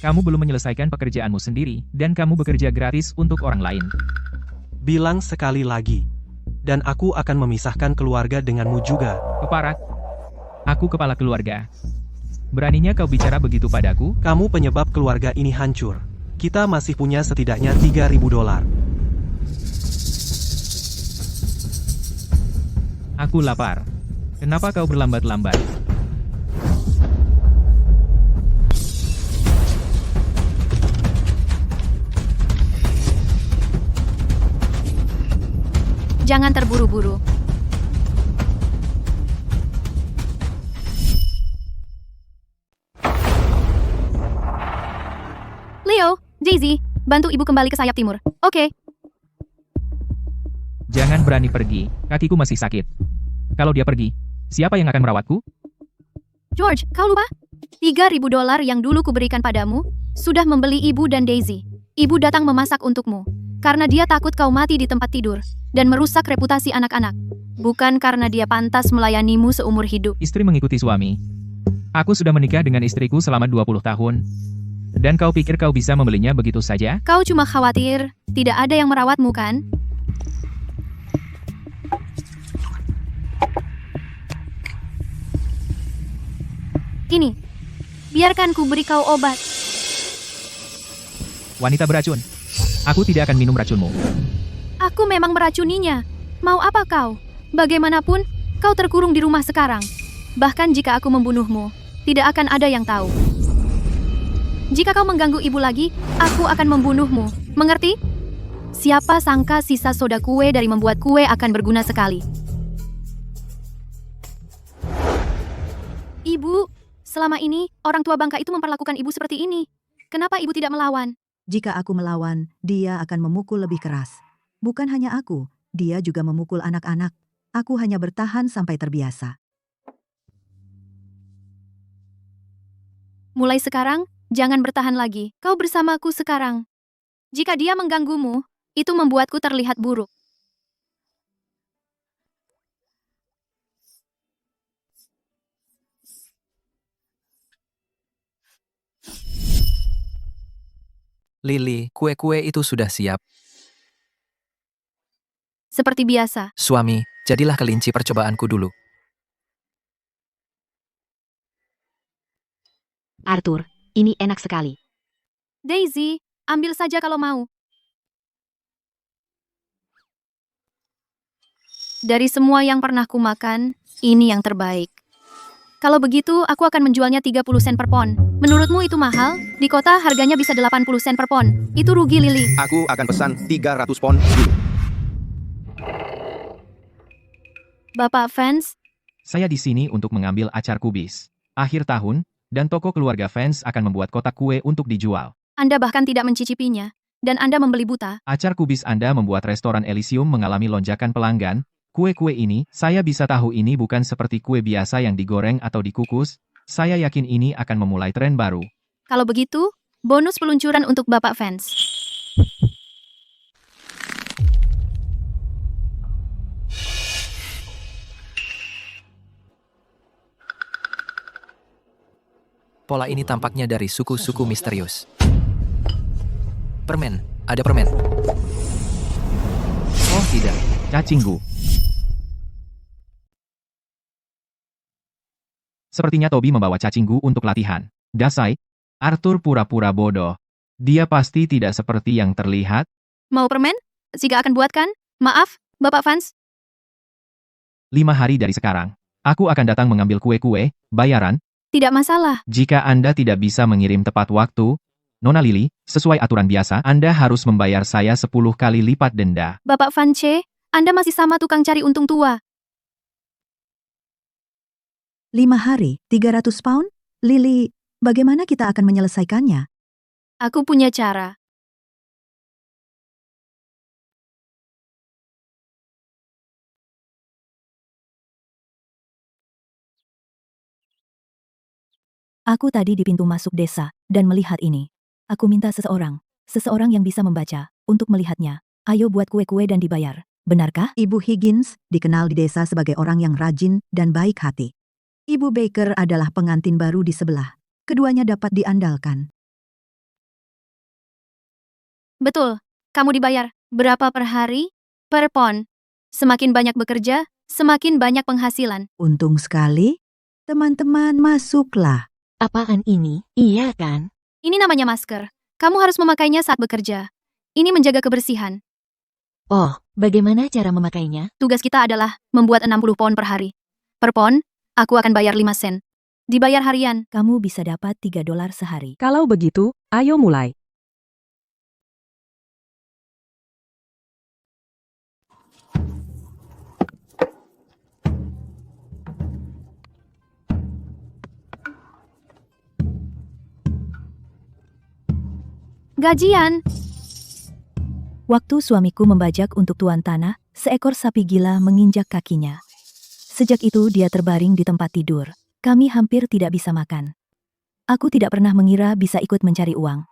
Kamu belum menyelesaikan pekerjaanmu sendiri, dan kamu bekerja gratis untuk orang lain. Bilang sekali lagi. Dan aku akan memisahkan keluarga denganmu juga. Keparat. Aku kepala keluarga. Beraninya kau bicara begitu padaku? Kamu penyebab keluarga ini hancur. Kita masih punya setidaknya $3.000. Aku lapar. Kenapa kau berlambat-lambat? Jangan terburu-buru. Leo, Daisy, bantu ibu kembali ke sayap timur. Oke. Jangan berani pergi, kakiku masih sakit. Kalau dia pergi, siapa yang akan merawatku? George, kau lupa? $3.000 yang dulu kuberikan padamu, sudah membeli ibu dan Daisy. Ibu datang memasak untukmu. Karena dia takut kau mati di tempat tidur, dan merusak reputasi anak-anak. Bukan karena dia pantas melayanimu seumur hidup. Istri mengikuti suami. Aku sudah menikah dengan istriku selama 20 tahun. Dan kau pikir kau bisa membelinya begitu saja? Kau cuma khawatir, tidak ada yang merawatmu kan? Ini, biarkan ku beri kau obat. Wanita beracun. Aku tidak akan minum racunmu. Aku memang meracuninya. Mau apa kau? Bagaimanapun, kau terkurung di rumah sekarang. Bahkan jika aku membunuhmu, tidak akan ada yang tahu. Jika kau mengganggu ibu lagi, aku akan membunuhmu. Mengerti? Siapa sangka sisa soda kue dari membuat kue akan berguna sekali. Ibu, selama ini orang tua bangka itu memperlakukan ibu seperti ini. Kenapa ibu tidak melawan? Jika aku melawan, dia akan memukul lebih keras. Bukan hanya aku, dia juga memukul anak-anak. Aku hanya bertahan sampai terbiasa. Mulai sekarang, jangan bertahan lagi. Kau bersamaku sekarang. Jika dia mengganggumu, itu membuatku terlihat buruk. Lily, kue-kue itu sudah siap. Seperti biasa. Suami, jadilah kelinci percobaanku dulu. Arthur, ini enak sekali. Daisy, ambil saja kalau mau. Dari semua yang pernah kumakan, ini yang terbaik. Kalau begitu, aku akan menjualnya 30 sen per pon. Menurutmu itu mahal? Di kota harganya bisa 80 sen per pon. Itu rugi, Lily. Aku akan pesan 300 pon dulu. Bapak fans, Saya di sini untuk mengambil acar kubis. Akhir tahun, dan toko keluarga fans akan membuat kotak kue untuk dijual. Anda bahkan tidak mencicipinya, dan Anda membeli buta. Acar kubis Anda membuat restoran Elysium mengalami lonjakan pelanggan. Kue-kue ini, saya bisa tahu ini bukan seperti kue biasa yang digoreng atau dikukus. Saya yakin ini akan memulai tren baru. Kalau begitu, bonus peluncuran untuk Bapak fans. Pola ini tampaknya dari suku-suku misterius. Permen, ada permen. Oh tidak, Cacinggu. Sepertinya Toby membawa cacinggu untuk latihan. Dasai, Arthur pura-pura bodoh. Dia pasti tidak seperti yang terlihat. Mau permen? Jika akan buatkan? Maaf, Bapak fans. 5 hari dari sekarang, aku akan datang mengambil kue-kue, bayaran. Tidak masalah. Jika Anda tidak bisa mengirim tepat waktu, Nona Lily, sesuai aturan biasa, Anda harus membayar saya 10 kali lipat denda. Bapak Vance, Anda masih sama tukang cari untung tua. 5 hari, 300 pound? Lily, bagaimana kita akan menyelesaikannya? Aku punya cara. Aku tadi di pintu masuk desa, dan melihat ini. Aku minta seseorang yang bisa membaca, untuk melihatnya. Ayo buat kue-kue dan dibayar. Benarkah? Ibu Higgins dikenal di desa sebagai orang yang rajin dan baik hati. Ibu Baker adalah pengantin baru di sebelah. Keduanya dapat diandalkan. Betul, kamu dibayar. Berapa per hari? Per pon. Semakin banyak bekerja, semakin banyak penghasilan. Untung sekali. Teman-teman, masuklah. Apaan ini? Iya kan? Ini namanya masker. Kamu harus memakainya saat bekerja. Ini menjaga kebersihan. Oh, bagaimana cara memakainya? Tugas kita adalah membuat 60 pon per hari. Per pon, aku akan bayar 5 sen. Dibayar harian. Kamu bisa dapat $3 sehari. Kalau begitu, ayo mulai. Gajian. Waktu suamiku membajak untuk tuan tanah, seekor sapi gila menginjak kakinya. Sejak itu dia terbaring di tempat tidur. Kami hampir tidak bisa makan. Aku tidak pernah mengira bisa ikut mencari uang.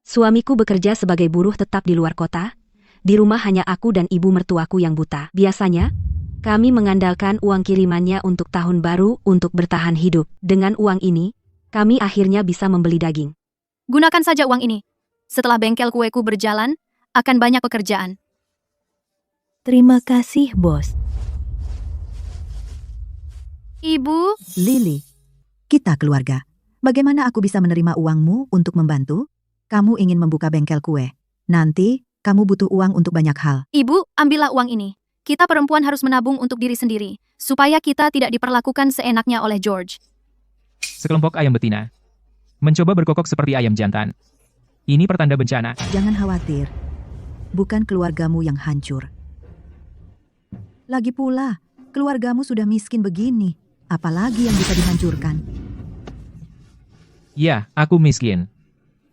Suamiku bekerja sebagai buruh tetap di luar kota. Di rumah hanya aku dan ibu mertuaku yang buta. Biasanya, kami mengandalkan uang kirimannya untuk tahun baru untuk bertahan hidup. Dengan uang ini, kami akhirnya bisa membeli daging. Gunakan saja uang ini. Setelah bengkel kueku berjalan, akan banyak pekerjaan. Terima kasih, bos. Ibu, Lily, kita keluarga. Bagaimana aku bisa menerima uangmu untuk membantu? Kamu ingin membuka bengkel kue. Nanti, kamu butuh uang untuk banyak hal. Ibu, ambillah uang ini. Kita perempuan harus menabung untuk diri sendiri, supaya kita tidak diperlakukan seenaknya oleh George. Sekelompok ayam betina. mencoba berkokok seperti ayam jantan. Ini pertanda bencana. Jangan khawatir. Bukan keluargamu yang hancur. Lagi pula, keluargamu sudah miskin begini. Apalagi yang bisa dihancurkan? Ya, aku miskin.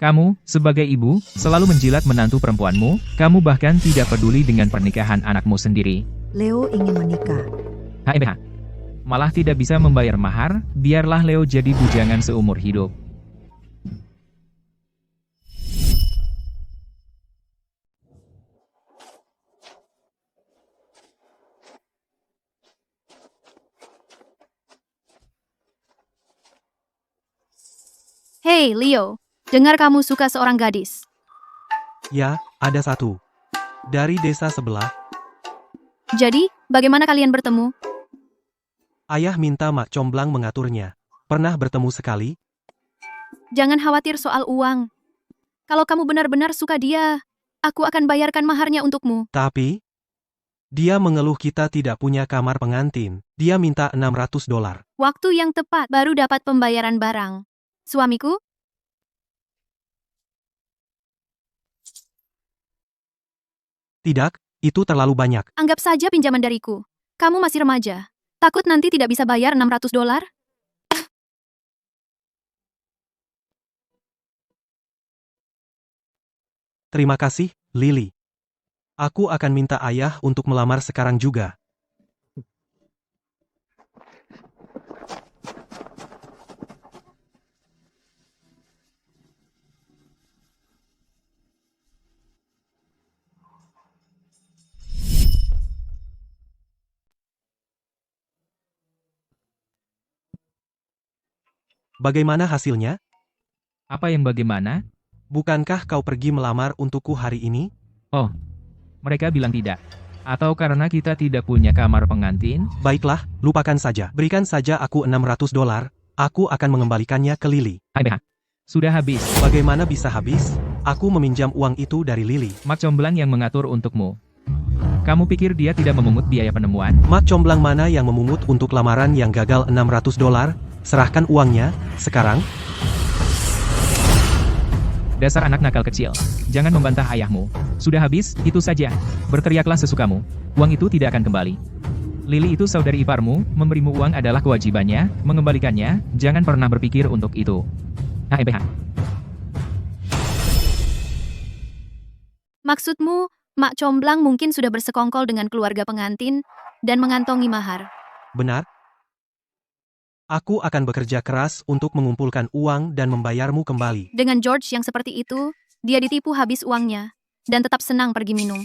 Kamu, sebagai ibu, selalu menjilat menantu perempuanmu, kamu bahkan tidak peduli dengan pernikahan anakmu sendiri. Leo ingin menikah. HMH. Malah tidak bisa membayar mahar, biarlah Leo jadi bujangan seumur hidup. Hei, Leo. Dengar kamu suka seorang gadis. Ya, ada satu. Dari desa sebelah, Jadi, bagaimana kalian bertemu? ayah minta Mak Comblang mengaturnya. Pernah bertemu sekali? Jangan khawatir soal uang. Kalau kamu benar-benar suka dia, aku akan bayarkan maharnya untukmu. Tapi, dia mengeluh kita tidak punya kamar pengantin. Dia minta $600. Waktu yang tepat baru dapat pembayaran barang. Suamiku? Tidak, itu terlalu banyak. Anggap saja pinjaman dariku. Kamu masih remaja. Takut nanti tidak bisa bayar $600? Terima kasih, Lily. Aku akan minta ayah untuk melamar sekarang juga. Bagaimana hasilnya? Apa yang bagaimana? Bukankah kau pergi melamar untukku hari ini? Oh, mereka bilang tidak. Atau karena kita tidak punya kamar pengantin? Baiklah, lupakan saja. Berikan saja aku $600. Aku akan mengembalikannya ke Lily. HMH. Sudah habis. Bagaimana bisa habis? Aku meminjam uang itu dari Lily. Mak Comblang yang mengatur untukmu. Kamu pikir dia tidak memungut biaya penemuan? Mak Comblang mana yang memungut untuk lamaran yang gagal $600? Serahkan uangnya, sekarang. Dasar anak nakal kecil. Jangan membantah ayahmu. Sudah habis, itu saja. Berteriaklah sesukamu. Uang itu tidak akan kembali. Lily itu saudari iparmu, memberimu uang adalah kewajibannya, mengembalikannya, jangan pernah berpikir untuk itu. HMH. Maksudmu, Mak Comblang mungkin sudah bersekongkol dengan keluarga pengantin dan mengantongi mahar. Benar? Aku akan bekerja keras untuk mengumpulkan uang dan membayarmu kembali. Dengan George yang seperti itu, dia ditipu habis uangnya dan tetap senang pergi minum.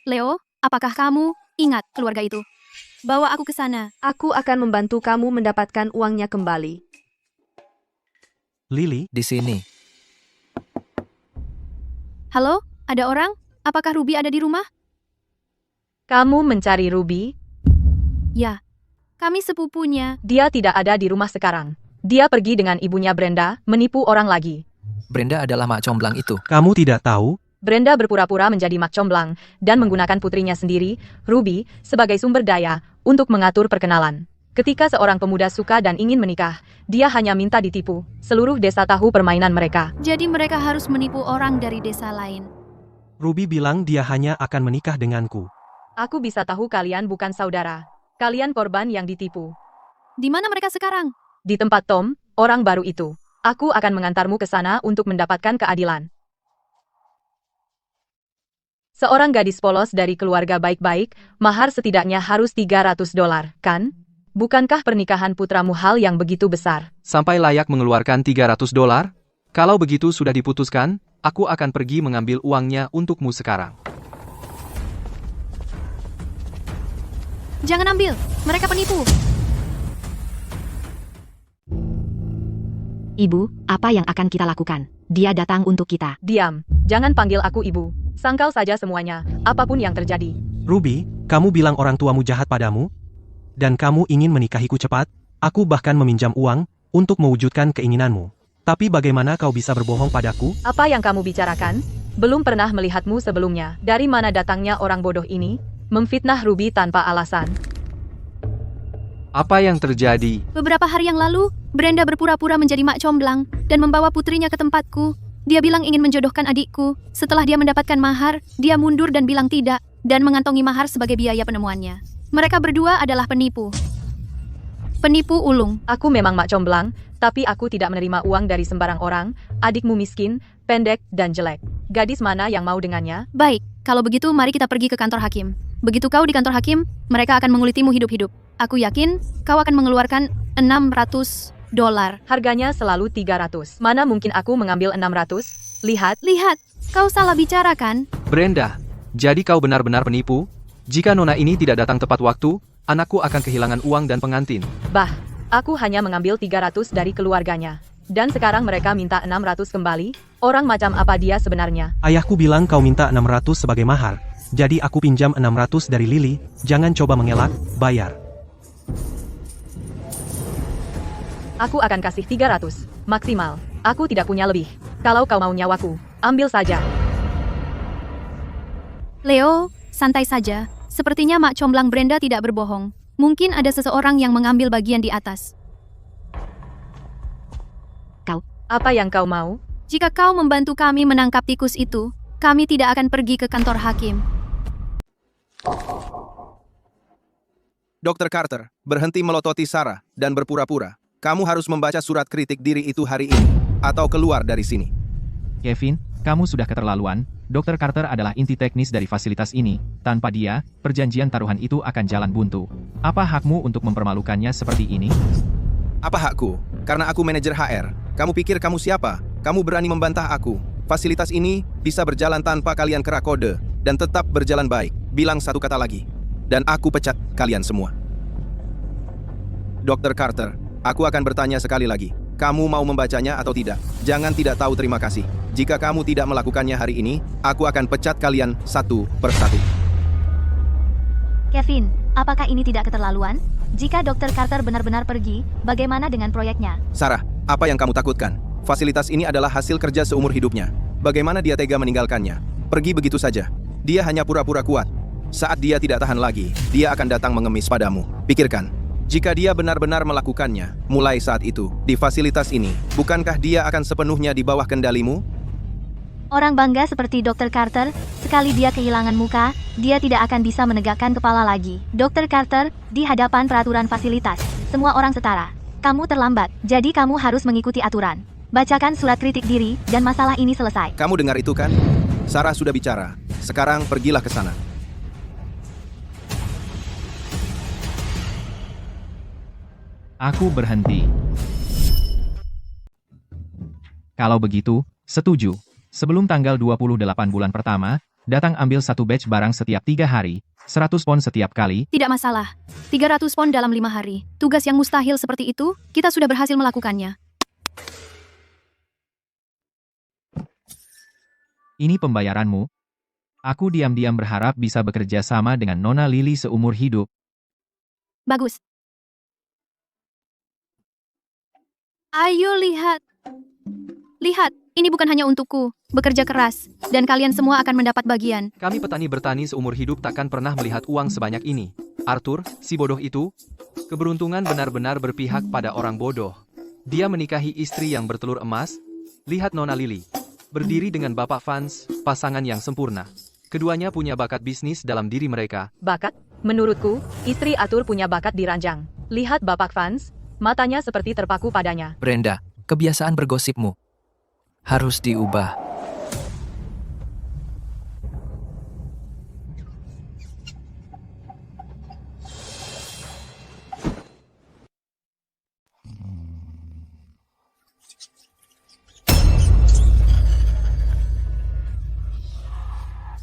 Leo, apakah kamu ingat keluarga itu? Bawa aku ke sana. Aku akan membantu kamu mendapatkan uangnya kembali. Lily? Di sini. Halo, ada orang? Apakah Ruby ada di rumah? Kamu mencari Ruby? Ya, kami sepupunya. Dia tidak ada di rumah sekarang. Dia pergi dengan ibunya Brenda, menipu orang lagi. Brenda adalah Mak Comblang itu. Kamu tidak tahu? Brenda berpura-pura menjadi Mak Comblang dan menggunakan putrinya sendiri, Ruby, sebagai sumber daya untuk mengatur perkenalan. Ketika seorang pemuda suka dan ingin menikah, dia hanya minta ditipu. Seluruh desa tahu permainan mereka. Jadi mereka harus menipu orang dari desa lain. Ruby bilang dia hanya akan menikah denganku. Aku bisa tahu kalian bukan saudara. Kalian korban yang ditipu. Di mana mereka sekarang? Di tempat Tom, orang baru itu. Aku akan mengantarmu ke sana untuk mendapatkan keadilan. Seorang gadis polos dari keluarga baik-baik, mahar setidaknya harus $300, kan? Bukankah pernikahan putramu hal yang begitu besar? Sampai layak mengeluarkan $300? Kalau begitu sudah diputuskan, aku akan pergi mengambil uangnya untukmu sekarang. Jangan ambil, mereka penipu. Ibu, apa yang akan kita lakukan? Dia datang untuk kita. Diam, jangan panggil aku ibu. Sangkal saja semuanya, apapun yang terjadi. Ruby, kamu bilang orang tuamu jahat padamu? Dan kamu ingin menikahiku cepat? Aku bahkan meminjam uang untuk mewujudkan keinginanmu. Tapi bagaimana kau bisa berbohong padaku? Apa yang kamu bicarakan? Belum pernah melihatmu sebelumnya. Dari mana datangnya orang bodoh ini? Memfitnah Ruby tanpa alasan. Apa yang terjadi? Beberapa hari yang lalu, Brenda berpura-pura menjadi mak comblang dan membawa putrinya ke tempatku. Dia bilang ingin menjodohkan adikku. Setelah dia mendapatkan mahar, dia mundur dan bilang tidak, dan mengantongi mahar sebagai biaya penemuannya. Mereka berdua adalah penipu. Penipu ulung. Aku memang mak comblang, tapi aku tidak menerima uang dari sembarang orang. Adikmu miskin, pendek, dan jelek. Gadis mana yang mau dengannya? Baik, kalau begitu mari kita pergi ke kantor hakim. Begitu kau di kantor hakim, mereka akan mengulitimu hidup-hidup. Aku yakin kau akan mengeluarkan $600. Harganya selalu 300. Mana mungkin aku mengambil 600? Lihat. Kau salah bicara kan? Brenda, jadi kau benar-benar penipu? Jika nona ini tidak datang tepat waktu, anakku akan kehilangan uang dan pengantin. Bah, aku hanya mengambil 300 dari keluarganya. Dan sekarang mereka minta 600 kembali? Orang macam apa dia sebenarnya? Ayahku bilang kau minta 600 sebagai mahar. Jadi aku pinjam 600 dari Lily, jangan coba mengelak, bayar. Aku akan kasih 300, maksimal. Aku tidak punya lebih. Kalau kau mau nyawaku, ambil saja. Leo, santai saja. Sepertinya mak comblang Brenda tidak berbohong. Mungkin ada seseorang yang mengambil bagian di atas. Apa yang kau mau? Jika kau membantu kami menangkap tikus itu, kami tidak akan pergi ke kantor hakim. Dr. Carter, berhenti melototi Sarah dan berpura-pura. Kamu harus membaca surat kritik diri itu hari ini, atau keluar dari sini. Kevin, kamu sudah keterlaluan. Dr. Carter adalah inti teknis dari fasilitas ini. Tanpa dia, perjanjian taruhan itu akan jalan buntu. Apa hakmu untuk mempermalukannya seperti ini? Apa hakku? Karena aku manajer HR. Kamu pikir kamu siapa? Kamu berani membantah aku. Fasilitas ini bisa berjalan tanpa kalian kerak kode, dan tetap berjalan baik. Bilang satu kata lagi, dan aku pecat kalian semua. Dr. Carter, aku akan bertanya sekali lagi. Kamu mau membacanya atau tidak? Jangan tidak tahu terima kasih. Jika kamu tidak melakukannya hari ini, aku akan pecat kalian satu persatu. Kevin, apakah ini tidak keterlaluan? Jika Dr. Carter benar-benar pergi, bagaimana dengan proyeknya? Sarah, apa yang kamu takutkan? Fasilitas ini adalah hasil kerja seumur hidupnya. Bagaimana dia tega meninggalkannya? Pergi begitu saja. Dia hanya pura-pura kuat. Saat dia tidak tahan lagi, dia akan datang mengemis padamu. Pikirkan, jika dia benar-benar melakukannya, mulai saat itu, di fasilitas ini, bukankah dia akan sepenuhnya di bawah kendalimu? Orang bangga seperti Dr. Carter, sekali dia kehilangan muka, dia tidak akan bisa menegakkan kepala lagi. Dr. Carter, di hadapan peraturan fasilitas, semua orang setara. Kamu terlambat, jadi kamu harus mengikuti aturan. Bacakan surat kritik diri, dan masalah ini selesai. Kamu dengar itu kan? Sarah sudah bicara. Sekarang pergilah ke sana. Aku berhenti. Kalau begitu, setuju. Sebelum tanggal 28 bulan pertama, datang ambil satu batch barang setiap 3 hari, 100 pon setiap kali. Tidak masalah. 300 pon dalam 5 hari. Tugas yang mustahil seperti itu, kita sudah berhasil melakukannya. Ini pembayaranmu. Aku diam-diam berharap bisa bekerja sama dengan Nona Lily seumur hidup. Bagus. Ayo lihat. Lihat, ini bukan hanya untukku. Bekerja keras, dan kalian semua akan mendapat bagian. Kami petani bertani seumur hidup takkan pernah melihat uang sebanyak ini. Arthur, si bodoh itu, keberuntungan benar-benar berpihak pada orang bodoh. Dia menikahi istri yang bertelur emas. Lihat Nona Lily. Berdiri dengan Bapak Vance, pasangan yang sempurna. Keduanya punya bakat bisnis dalam diri mereka. Bakat? Menurutku, istri Arthur punya bakat di ranjang. Lihat Bapak Vance, matanya seperti terpaku padanya. Brenda, kebiasaan bergosipmu harus diubah.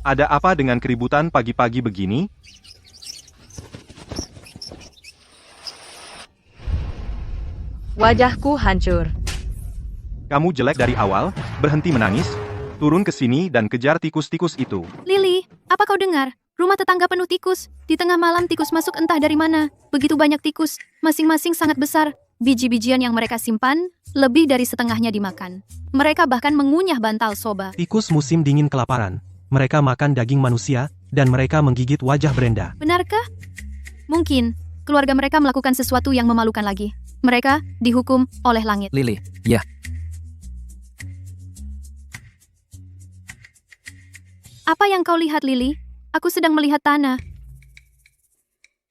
Ada apa dengan keributan pagi-pagi begini? Wajahku hancur. Kamu jelek dari awal, berhenti menangis, turun ke sini dan kejar tikus-tikus itu. Lily, apa kau dengar? Rumah tetangga penuh tikus. Di tengah malam tikus masuk entah dari mana. Begitu banyak tikus, masing-masing sangat besar. Biji-bijian yang mereka simpan, lebih dari setengahnya dimakan. Mereka bahkan mengunyah bantal soba. Tikus musim dingin kelaparan. Mereka makan daging manusia, dan mereka menggigit wajah Brenda. Benarkah? Mungkin, keluarga mereka melakukan sesuatu yang memalukan lagi. Mereka dihukum oleh langit. Lily, ya. Apa yang kau lihat, Lily? Aku sedang melihat tanah.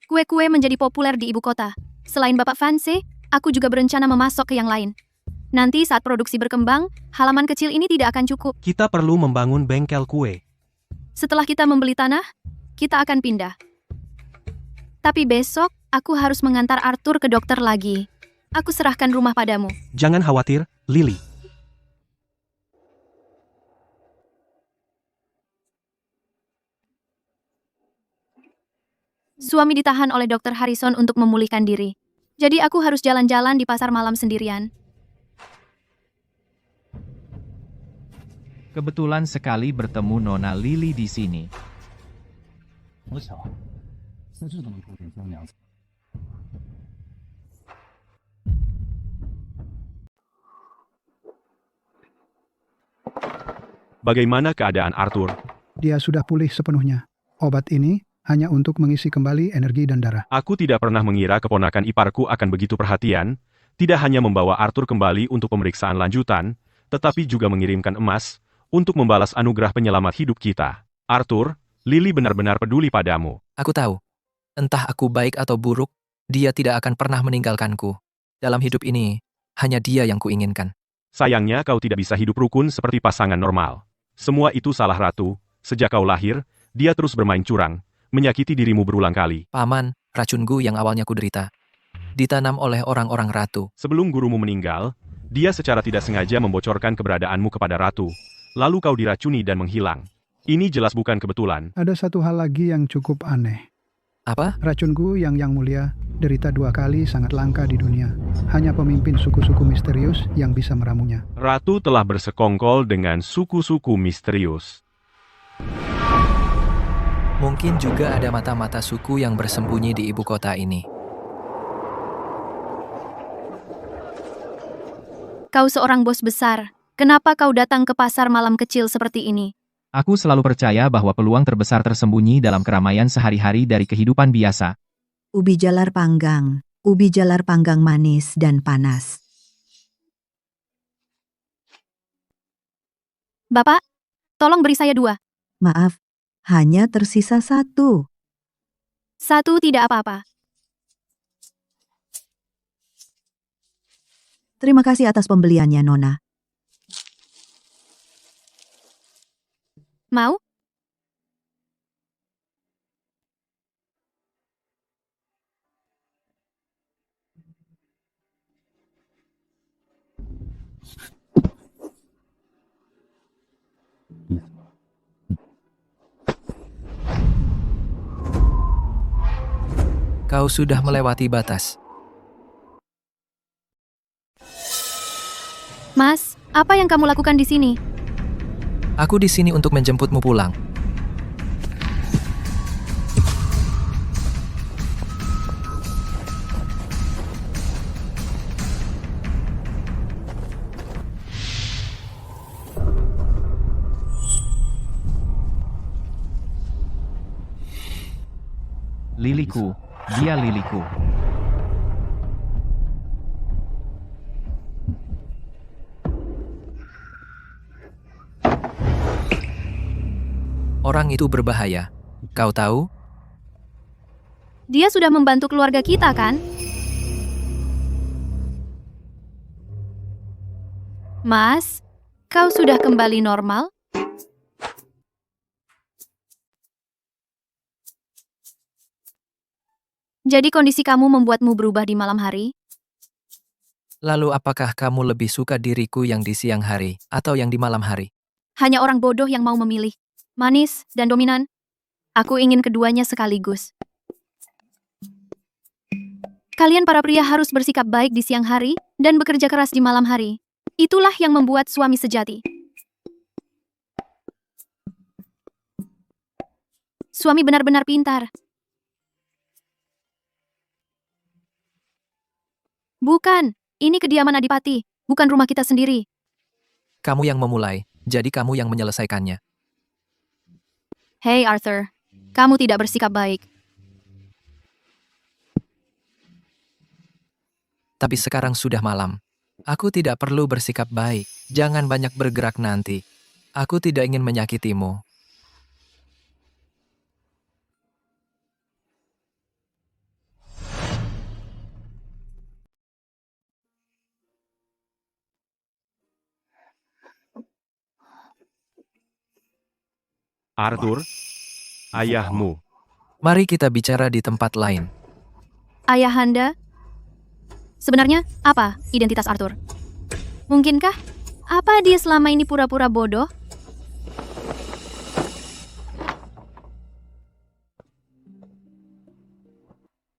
Kue-kue menjadi populer di ibu kota. Selain Bapak Fancy, aku juga berencana memasok ke yang lain. Nanti saat produksi berkembang, halaman kecil ini tidak akan cukup. Kita perlu membangun bengkel kue. Setelah kita membeli tanah, kita akan pindah. Tapi besok, aku harus mengantar Arthur ke dokter lagi. Aku serahkan rumah padamu. Jangan khawatir, Lily. Suami ditahan oleh Dr. Harrison untuk memulihkan diri. Jadi aku harus jalan-jalan di pasar malam sendirian. Kebetulan sekali bertemu Nona Lily di sini. Bagaimana keadaan Arthur? Dia sudah pulih sepenuhnya. Obat ini hanya untuk mengisi kembali energi dan darah. Aku tidak pernah mengira keponakan iparku akan begitu perhatian, tidak hanya membawa Arthur kembali untuk pemeriksaan lanjutan, tetapi juga mengirimkan emas untuk membalas anugerah penyelamat hidup kita. Arthur, Lily benar-benar peduli padamu. Aku tahu. Entah aku baik atau buruk, dia tidak akan pernah meninggalkanku. Dalam hidup ini, hanya dia yang kuinginkan. Sayangnya kau tidak bisa hidup rukun seperti pasangan normal. Semua itu salah Ratu. Sejak kau lahir, dia terus bermain curang, menyakiti dirimu berulang kali. Paman, racunku yang awalnya kuderita, ditanam oleh orang-orang ratu. Sebelum gurumu meninggal, dia secara tidak sengaja membocorkan keberadaanmu kepada Ratu. Lalu kau diracuni dan menghilang. Ini jelas bukan kebetulan. Ada satu hal lagi yang cukup aneh. Apa? Racunku yang mulia derita 2 kali sangat langka di dunia. Hanya pemimpin suku-suku misterius yang bisa meramunya. Ratu telah bersekongkol dengan suku-suku misterius. Mungkin juga ada mata-mata suku yang bersembunyi di ibu kota ini. Kau seorang bos besar. Kenapa kau datang ke pasar malam kecil seperti ini? Aku selalu percaya bahwa peluang terbesar tersembunyi dalam keramaian sehari-hari dari kehidupan biasa. Ubi jalar panggang manis dan panas. Bapak, tolong beri saya 2. Maaf, hanya tersisa 1. 1 tidak apa-apa. Terima kasih atas pembeliannya, Nona. Mau? Kau sudah melewati batas. Mas, apa yang kamu lakukan di sini? Aku di sini untuk menjemputmu pulang. Liliku, dia Liliku. Orang itu berbahaya. Kau tahu? Dia sudah membantu keluarga kita, kan? Mas, kau sudah kembali normal? Jadi kondisi kamu membuatmu berubah di malam hari? Lalu apakah kamu lebih suka diriku yang di siang hari atau yang di malam hari? Hanya orang bodoh yang mau memilih. Manis dan dominan. Aku ingin keduanya sekaligus. Kalian para pria harus bersikap baik di siang hari dan bekerja keras di malam hari. Itulah yang membuat suami sejati. Suami benar-benar pintar. Bukan, ini kediaman Adipati, bukan rumah kita sendiri. Kamu yang memulai, jadi kamu yang menyelesaikannya. Hey Arthur, kamu tidak bersikap baik. Tapi sekarang sudah malam. Aku tidak perlu bersikap baik. Jangan banyak bergerak nanti. Aku tidak ingin menyakitimu. Arthur, ayahmu. Mari kita bicara di tempat lain. Ayahanda, sebenarnya apa identitas Arthur? Mungkinkah? Apa dia selama ini pura-pura bodoh?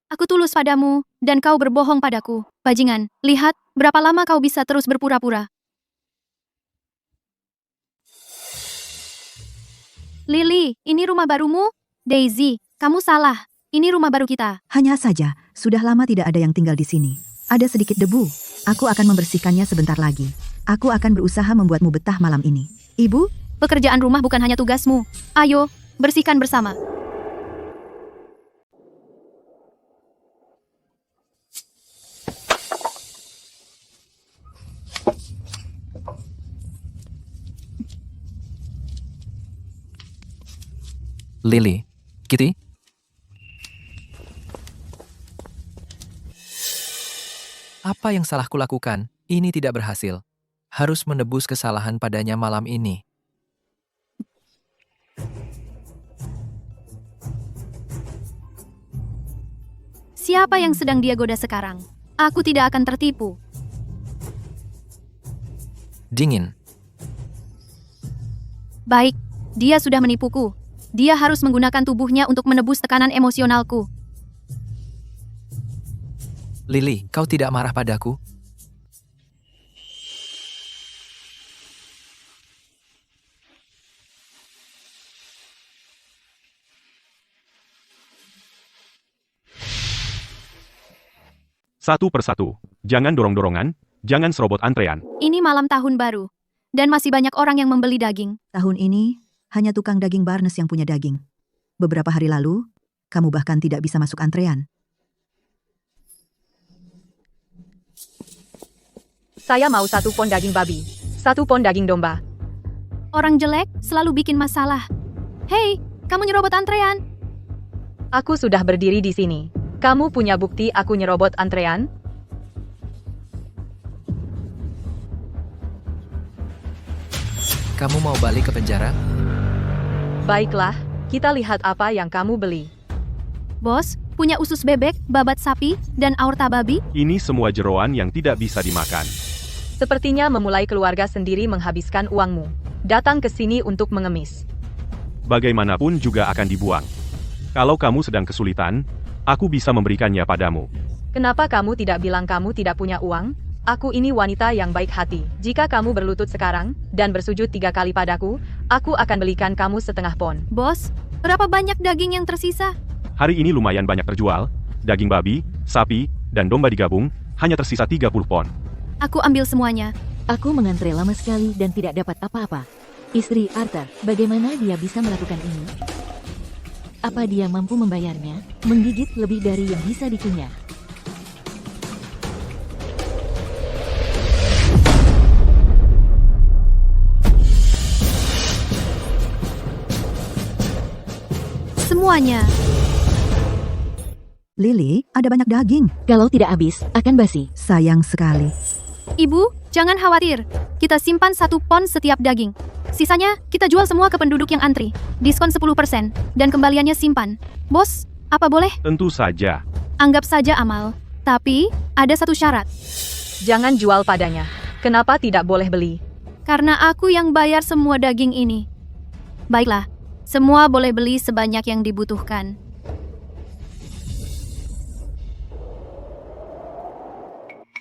Aku tulus padamu, dan kau berbohong padaku. Bajingan, lihat, berapa lama kau bisa terus berpura-pura. Lily, ini rumah barumu? Daisy, kamu salah. Ini rumah baru kita. Hanya saja, sudah lama tidak ada yang tinggal di sini. Ada sedikit debu. Aku akan membersihkannya sebentar lagi. Aku akan berusaha membuatmu betah malam ini. Ibu? Pekerjaan rumah bukan hanya tugasmu. Ayo, bersihkan bersama. Lily, Kitty? Apa yang salah kulakukan? Ini tidak berhasil. Harus menebus kesalahan padanya malam ini. Siapa yang sedang dia goda sekarang? Aku tidak akan tertipu. Dingin. Baik, dia sudah menipuku. Dia harus menggunakan tubuhnya untuk menebus tekanan emosionalku. Lily, kau tidak marah padaku? Satu persatu. Jangan dorong-dorongan, jangan serobot antrean. Ini malam tahun baru, dan masih banyak orang yang membeli daging. Tahun ini, hanya tukang daging Barnes yang punya daging. Beberapa hari lalu, kamu bahkan tidak bisa masuk antrean. Saya mau 1 pon daging babi, 1 pon daging domba. Orang jelek selalu bikin masalah. Hei, kamu nyerobot antrean. Aku sudah berdiri di sini. Kamu punya bukti aku nyerobot antrean? Kamu mau balik ke penjara? Baiklah, kita lihat apa yang kamu beli. Bos, punya usus bebek, babat sapi, dan aorta babi? Ini semua jeroan yang tidak bisa dimakan. Sepertinya memulai keluarga sendiri menghabiskan uangmu. Datang ke sini untuk mengemis. Bagaimanapun juga akan dibuang. Kalau kamu sedang kesulitan, aku bisa memberikannya padamu. Kenapa kamu tidak bilang kamu tidak punya uang? Aku ini wanita yang baik hati. Jika kamu berlutut sekarang, dan bersujud 3 kali padaku, aku akan belikan kamu 1/2 pon. Bos, berapa banyak daging yang tersisa? Hari ini lumayan banyak terjual. Daging babi, sapi, dan domba digabung, hanya tersisa 30 pon. Aku ambil semuanya. Aku mengantre lama sekali dan tidak dapat apa-apa. Istri Arthur, bagaimana dia bisa melakukan ini? Apa dia mampu membayarnya? Menggigit lebih dari yang bisa dikunyah. Semuanya. Lily, ada banyak daging. Kalau tidak habis, akan basi. Sayang sekali. Ibu, jangan khawatir. Kita simpan 1 pon setiap daging. Sisanya, kita jual semua ke penduduk yang antri. Diskon 10%, dan kembaliannya simpan. Bos, apa boleh? Tentu saja. Anggap saja amal. Tapi, ada satu syarat. Jangan jual padanya. Kenapa tidak boleh beli? Karena aku yang bayar semua daging ini. Baiklah, semua boleh beli sebanyak yang dibutuhkan.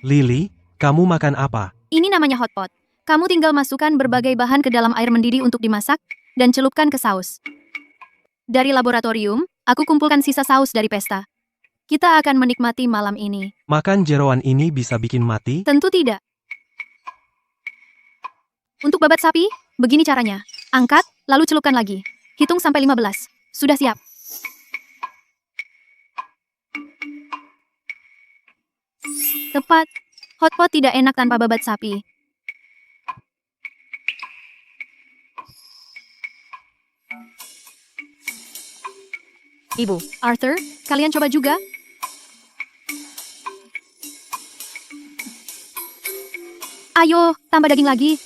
Lily, kamu makan apa? Ini namanya hotpot. Kamu tinggal masukkan berbagai bahan ke dalam air mendidih untuk dimasak, dan celupkan ke saus. Dari laboratorium, aku kumpulkan sisa saus dari pesta. Kita akan menikmati malam ini. Makan jeroan ini bisa bikin mati? Tentu tidak. Untuk babat sapi, begini caranya. Angkat, lalu celupkan lagi. Hitung sampai 15. Sudah siap. Tepat. Hotpot tidak enak tanpa babat sapi. Ibu, Arthur, kalian coba juga? Ayo, tambah daging lagi.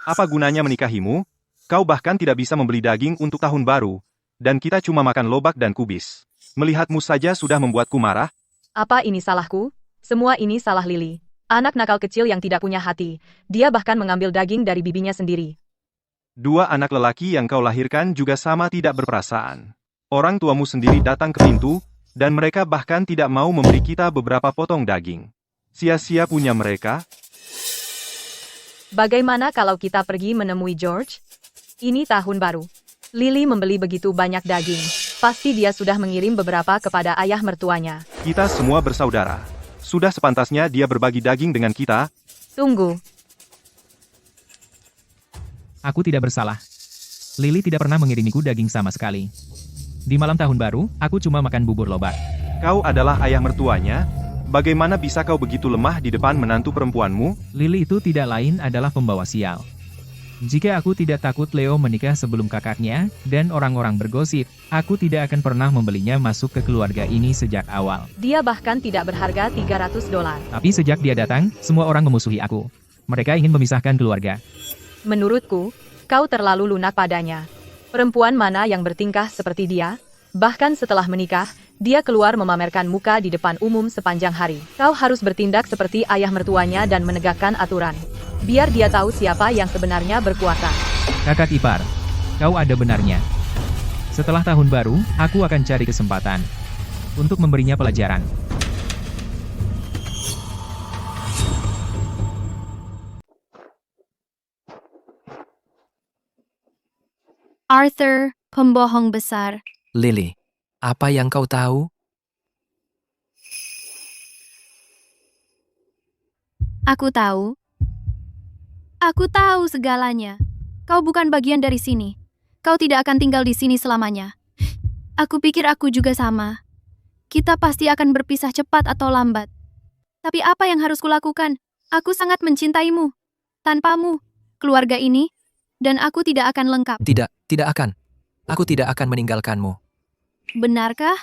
Apa gunanya menikahimu? Kau bahkan tidak bisa membeli daging untuk tahun baru, dan kita cuma makan lobak dan kubis. Melihatmu saja sudah membuatku marah. apa ini salahku? Semua ini salah Lily. Anak nakal kecil yang tidak punya hati. Dia bahkan mengambil daging dari bibinya sendiri. Dua anak lelaki yang kau lahirkan juga sama tidak berperasaan. Orang tuamu sendiri datang ke pintu, dan mereka bahkan tidak mau memberi kita beberapa potong daging. Sia-sia punya mereka. Bagaimana kalau kita pergi menemui George? Ini tahun baru. Lily membeli begitu banyak daging. Pasti dia sudah mengirim beberapa kepada ayah mertuanya. Kita semua bersaudara. Sudah sepantasnya dia berbagi daging dengan kita. Tunggu. Aku tidak bersalah. Lily tidak pernah mengirimiku daging sama sekali. Di malam tahun baru, aku cuma makan bubur lobak. Kau adalah ayah mertuanya? Bagaimana bisa kau begitu lemah di depan menantu perempuanmu? Lily itu tidak lain adalah pembawa sial. Jika aku tidak takut Leo menikah sebelum kakaknya, dan orang-orang bergosip, aku tidak akan pernah membelinya masuk ke keluarga ini sejak awal. Dia bahkan tidak berharga $300. Tapi sejak dia datang, semua orang memusuhi aku. Mereka ingin memisahkan keluarga. Menurutku, kau terlalu lunak padanya. Perempuan mana yang bertingkah seperti dia? Bahkan setelah menikah, dia keluar memamerkan muka di depan umum sepanjang hari. Kau harus bertindak seperti ayah mertuanya dan menegakkan aturan. Biar dia tahu siapa yang sebenarnya berkuasa. Kakak ipar, kau ada benarnya. Setelah tahun baru, aku akan cari kesempatan untuk memberinya pelajaran. Arthur, pembohong besar. Lily, apa yang kau tahu? Aku tahu. Aku tahu segalanya. Kau bukan bagian dari sini. Kau tidak akan tinggal di sini selamanya. Aku pikir aku juga sama. Kita pasti akan berpisah cepat atau lambat. Tapi apa yang harus kulakukan? Aku sangat mencintaimu. Tanpamu, keluarga ini, dan aku tidak akan lengkap. Tidak akan. Aku tidak akan meninggalkanmu. Benarkah?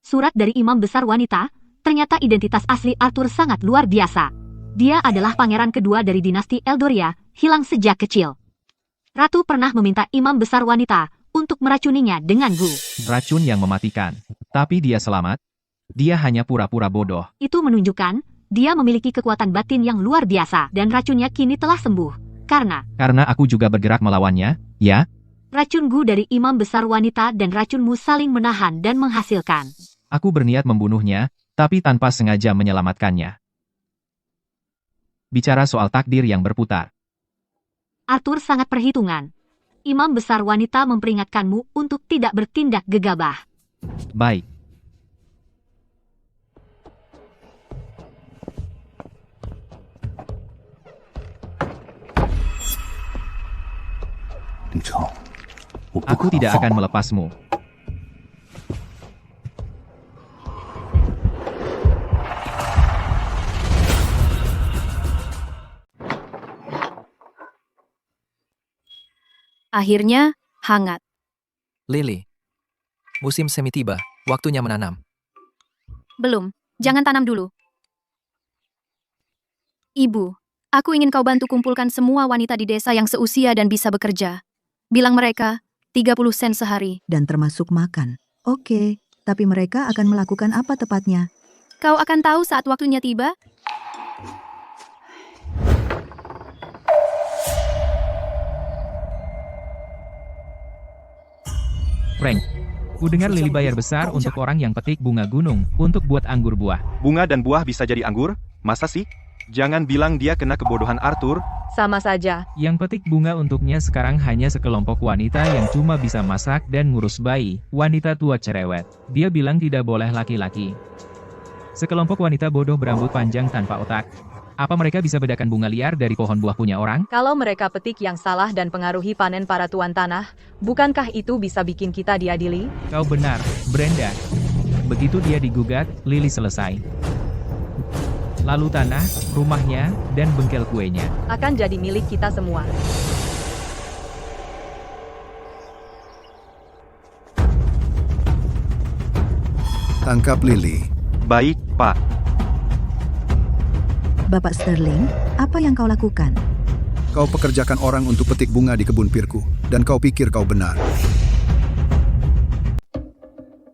Surat dari imam besar wanita, ternyata identitas asli Arthur sangat luar biasa. Dia adalah pangeran kedua dari dinasti Eldoria, hilang sejak kecil. Ratu pernah meminta imam besar wanita untuk meracuninya dengan gu. Racun yang mematikan. Tapi dia selamat. Dia hanya pura-pura bodoh. Itu menunjukkan, dia memiliki kekuatan batin yang luar biasa dan racunnya kini telah sembuh. Karena aku juga bergerak melawannya, ya? Racun gu dari imam besar wanita dan racunmu saling menahan dan menghasilkan. Aku berniat membunuhnya, tapi tanpa sengaja menyelamatkannya. Bicara soal takdir yang berputar. Arthur sangat perhitungan. Imam besar wanita memperingatkanmu untuk tidak bertindak gegabah. Baik. Aku tidak akan melepasmu. Akhirnya, hangat. Lily, musim semi tiba, waktunya menanam. Belum, jangan tanam dulu. Ibu, aku ingin kau bantu kumpulkan semua wanita di desa yang seusia dan bisa bekerja. Bilang mereka, 30 sen sehari. Dan termasuk makan. Oke, tapi mereka akan melakukan apa tepatnya? Kau akan tahu saat waktunya tiba. Frank, ku dengar Lily bayar besar untuk orang yang petik bunga gunung untuk buat anggur buah. Bunga dan buah bisa jadi anggur? Masa sih? Jangan bilang dia kena kebodohan Arthur. Sama saja. Yang petik bunga untuknya sekarang hanya sekelompok wanita yang cuma bisa masak dan ngurus bayi, wanita tua cerewet. Dia bilang tidak boleh laki-laki. Sekelompok wanita bodoh berambut panjang tanpa otak. Apa mereka bisa bedakan bunga liar dari pohon buah punya orang? Kalau mereka petik yang salah dan pengaruhi panen para tuan tanah, bukankah itu bisa bikin kita diadili? Kau benar, Brenda. Begitu dia digugat, Lily selesai. Lalu tanah, rumahnya, dan bengkel kuenya Akan jadi milik kita semua. Tangkap Lily. Baik, Pak. Bapak Sterling, apa yang kau lakukan? Kau pekerjakan orang untuk petik bunga di kebun pirku, dan kau pikir kau benar.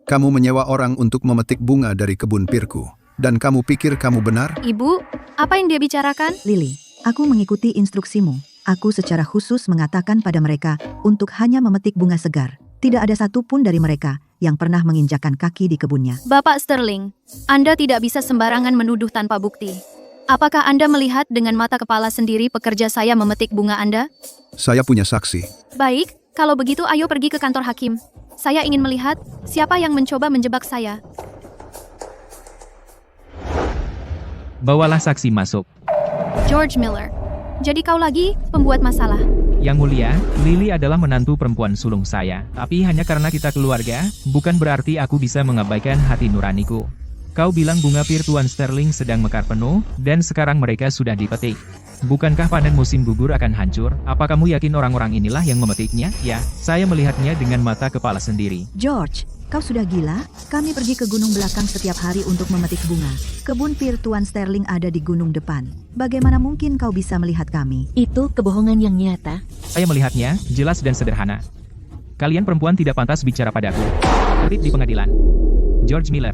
Kamu menyewa orang untuk memetik bunga dari kebun pirku, dan kamu pikir kamu benar? Ibu, apa yang dia bicarakan? Lily, aku mengikuti instruksimu. Aku secara khusus mengatakan pada mereka untuk hanya memetik bunga segar. Tidak ada satupun dari mereka yang pernah menginjakkan kaki di kebunnya. Bapak Sterling, Anda tidak bisa sembarangan menuduh tanpa bukti. Apakah Anda melihat dengan mata kepala sendiri pekerja saya memetik bunga Anda? Saya punya saksi. Baik, kalau begitu ayo pergi ke kantor hakim. Saya ingin melihat siapa yang mencoba menjebak saya. Bawalah saksi masuk. George Miller. Jadi kau lagi pembuat masalah. Yang mulia, Lily adalah menantu perempuan sulung saya. Tapi hanya karena kita keluarga, bukan berarti aku bisa mengabaikan hati nuraniku. Kau bilang bunga pir Tuan Sterling sedang mekar penuh, dan sekarang mereka sudah dipetik. Bukankah panen musim gugur akan hancur? Apa kamu yakin orang-orang inilah yang memetiknya? Ya, saya melihatnya dengan mata kepala sendiri. George, kau sudah gila? Kami pergi ke gunung belakang setiap hari untuk memetik bunga. Kebun pir Tuan Sterling ada di gunung depan. Bagaimana mungkin kau bisa melihat kami? Itu kebohongan yang nyata. Saya melihatnya, jelas dan sederhana. Kalian perempuan tidak pantas bicara padaku. Tertib di pengadilan. George Miller.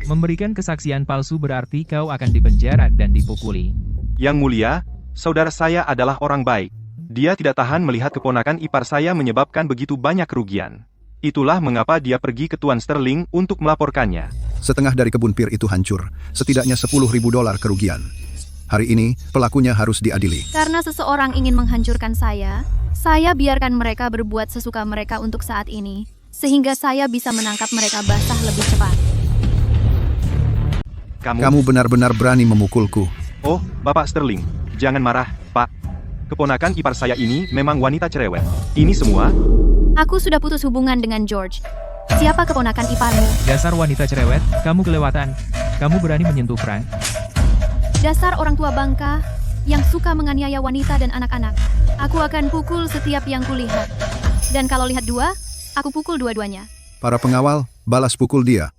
Memberikan kesaksian palsu berarti kau akan dipenjara dan dipukuli. Yang mulia, saudara saya adalah orang baik. Dia tidak tahan melihat keponakan ipar saya menyebabkan begitu banyak kerugian. Itulah mengapa dia pergi ke Tuan Sterling untuk melaporkannya. Setengah dari kebun pir itu hancur, setidaknya $10.000 kerugian. Hari ini, pelakunya harus diadili. Karena seseorang ingin menghancurkan saya biarkan mereka berbuat sesuka mereka untuk saat ini, sehingga saya bisa menangkap mereka basah lebih cepat. Kamu benar-benar berani memukulku. Oh, Bapak Sterling, jangan marah, Pak. Keponakan ipar saya ini memang wanita cerewet. Ini semua? Aku sudah putus hubungan dengan George. Siapa keponakan iparmu? Dasar wanita cerewet, kamu kelewatan. Kamu berani menyentuh Frank. Dasar orang tua bangka yang suka menganiaya wanita dan anak-anak. Aku akan pukul setiap yang kulihat. Dan kalau lihat dua, aku pukul dua-duanya. Para pengawal, balas pukul dia.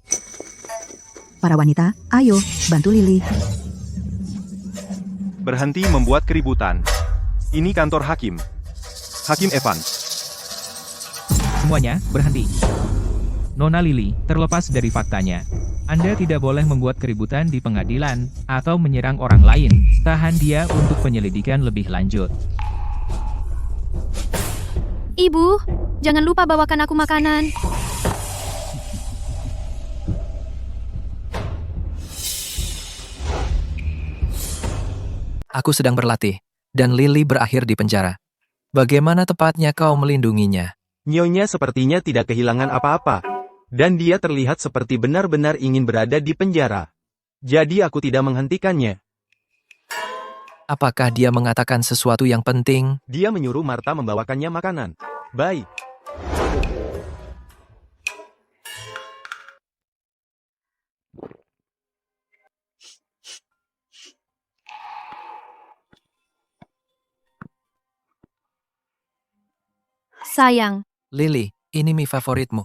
Para wanita, ayo, bantu Lily. Berhenti membuat keributan. Ini kantor hakim. Hakim Evans. Semuanya, berhenti. Nona Lily, terlepas dari faktanya, Anda tidak boleh membuat keributan di pengadilan, atau menyerang orang lain. Tahan dia untuk penyelidikan lebih lanjut. Ibu, jangan lupa bawakan aku makanan. Aku sedang berlatih, dan Lily berakhir di penjara. Bagaimana tepatnya kau melindunginya? Nyonya sepertinya tidak kehilangan apa-apa. Dan dia terlihat seperti benar-benar ingin berada di penjara. Jadi aku tidak menghentikannya. Apakah dia mengatakan sesuatu yang penting? Dia menyuruh Martha membawakannya makanan. Baik. Sayang, Lily, ini mie favoritmu.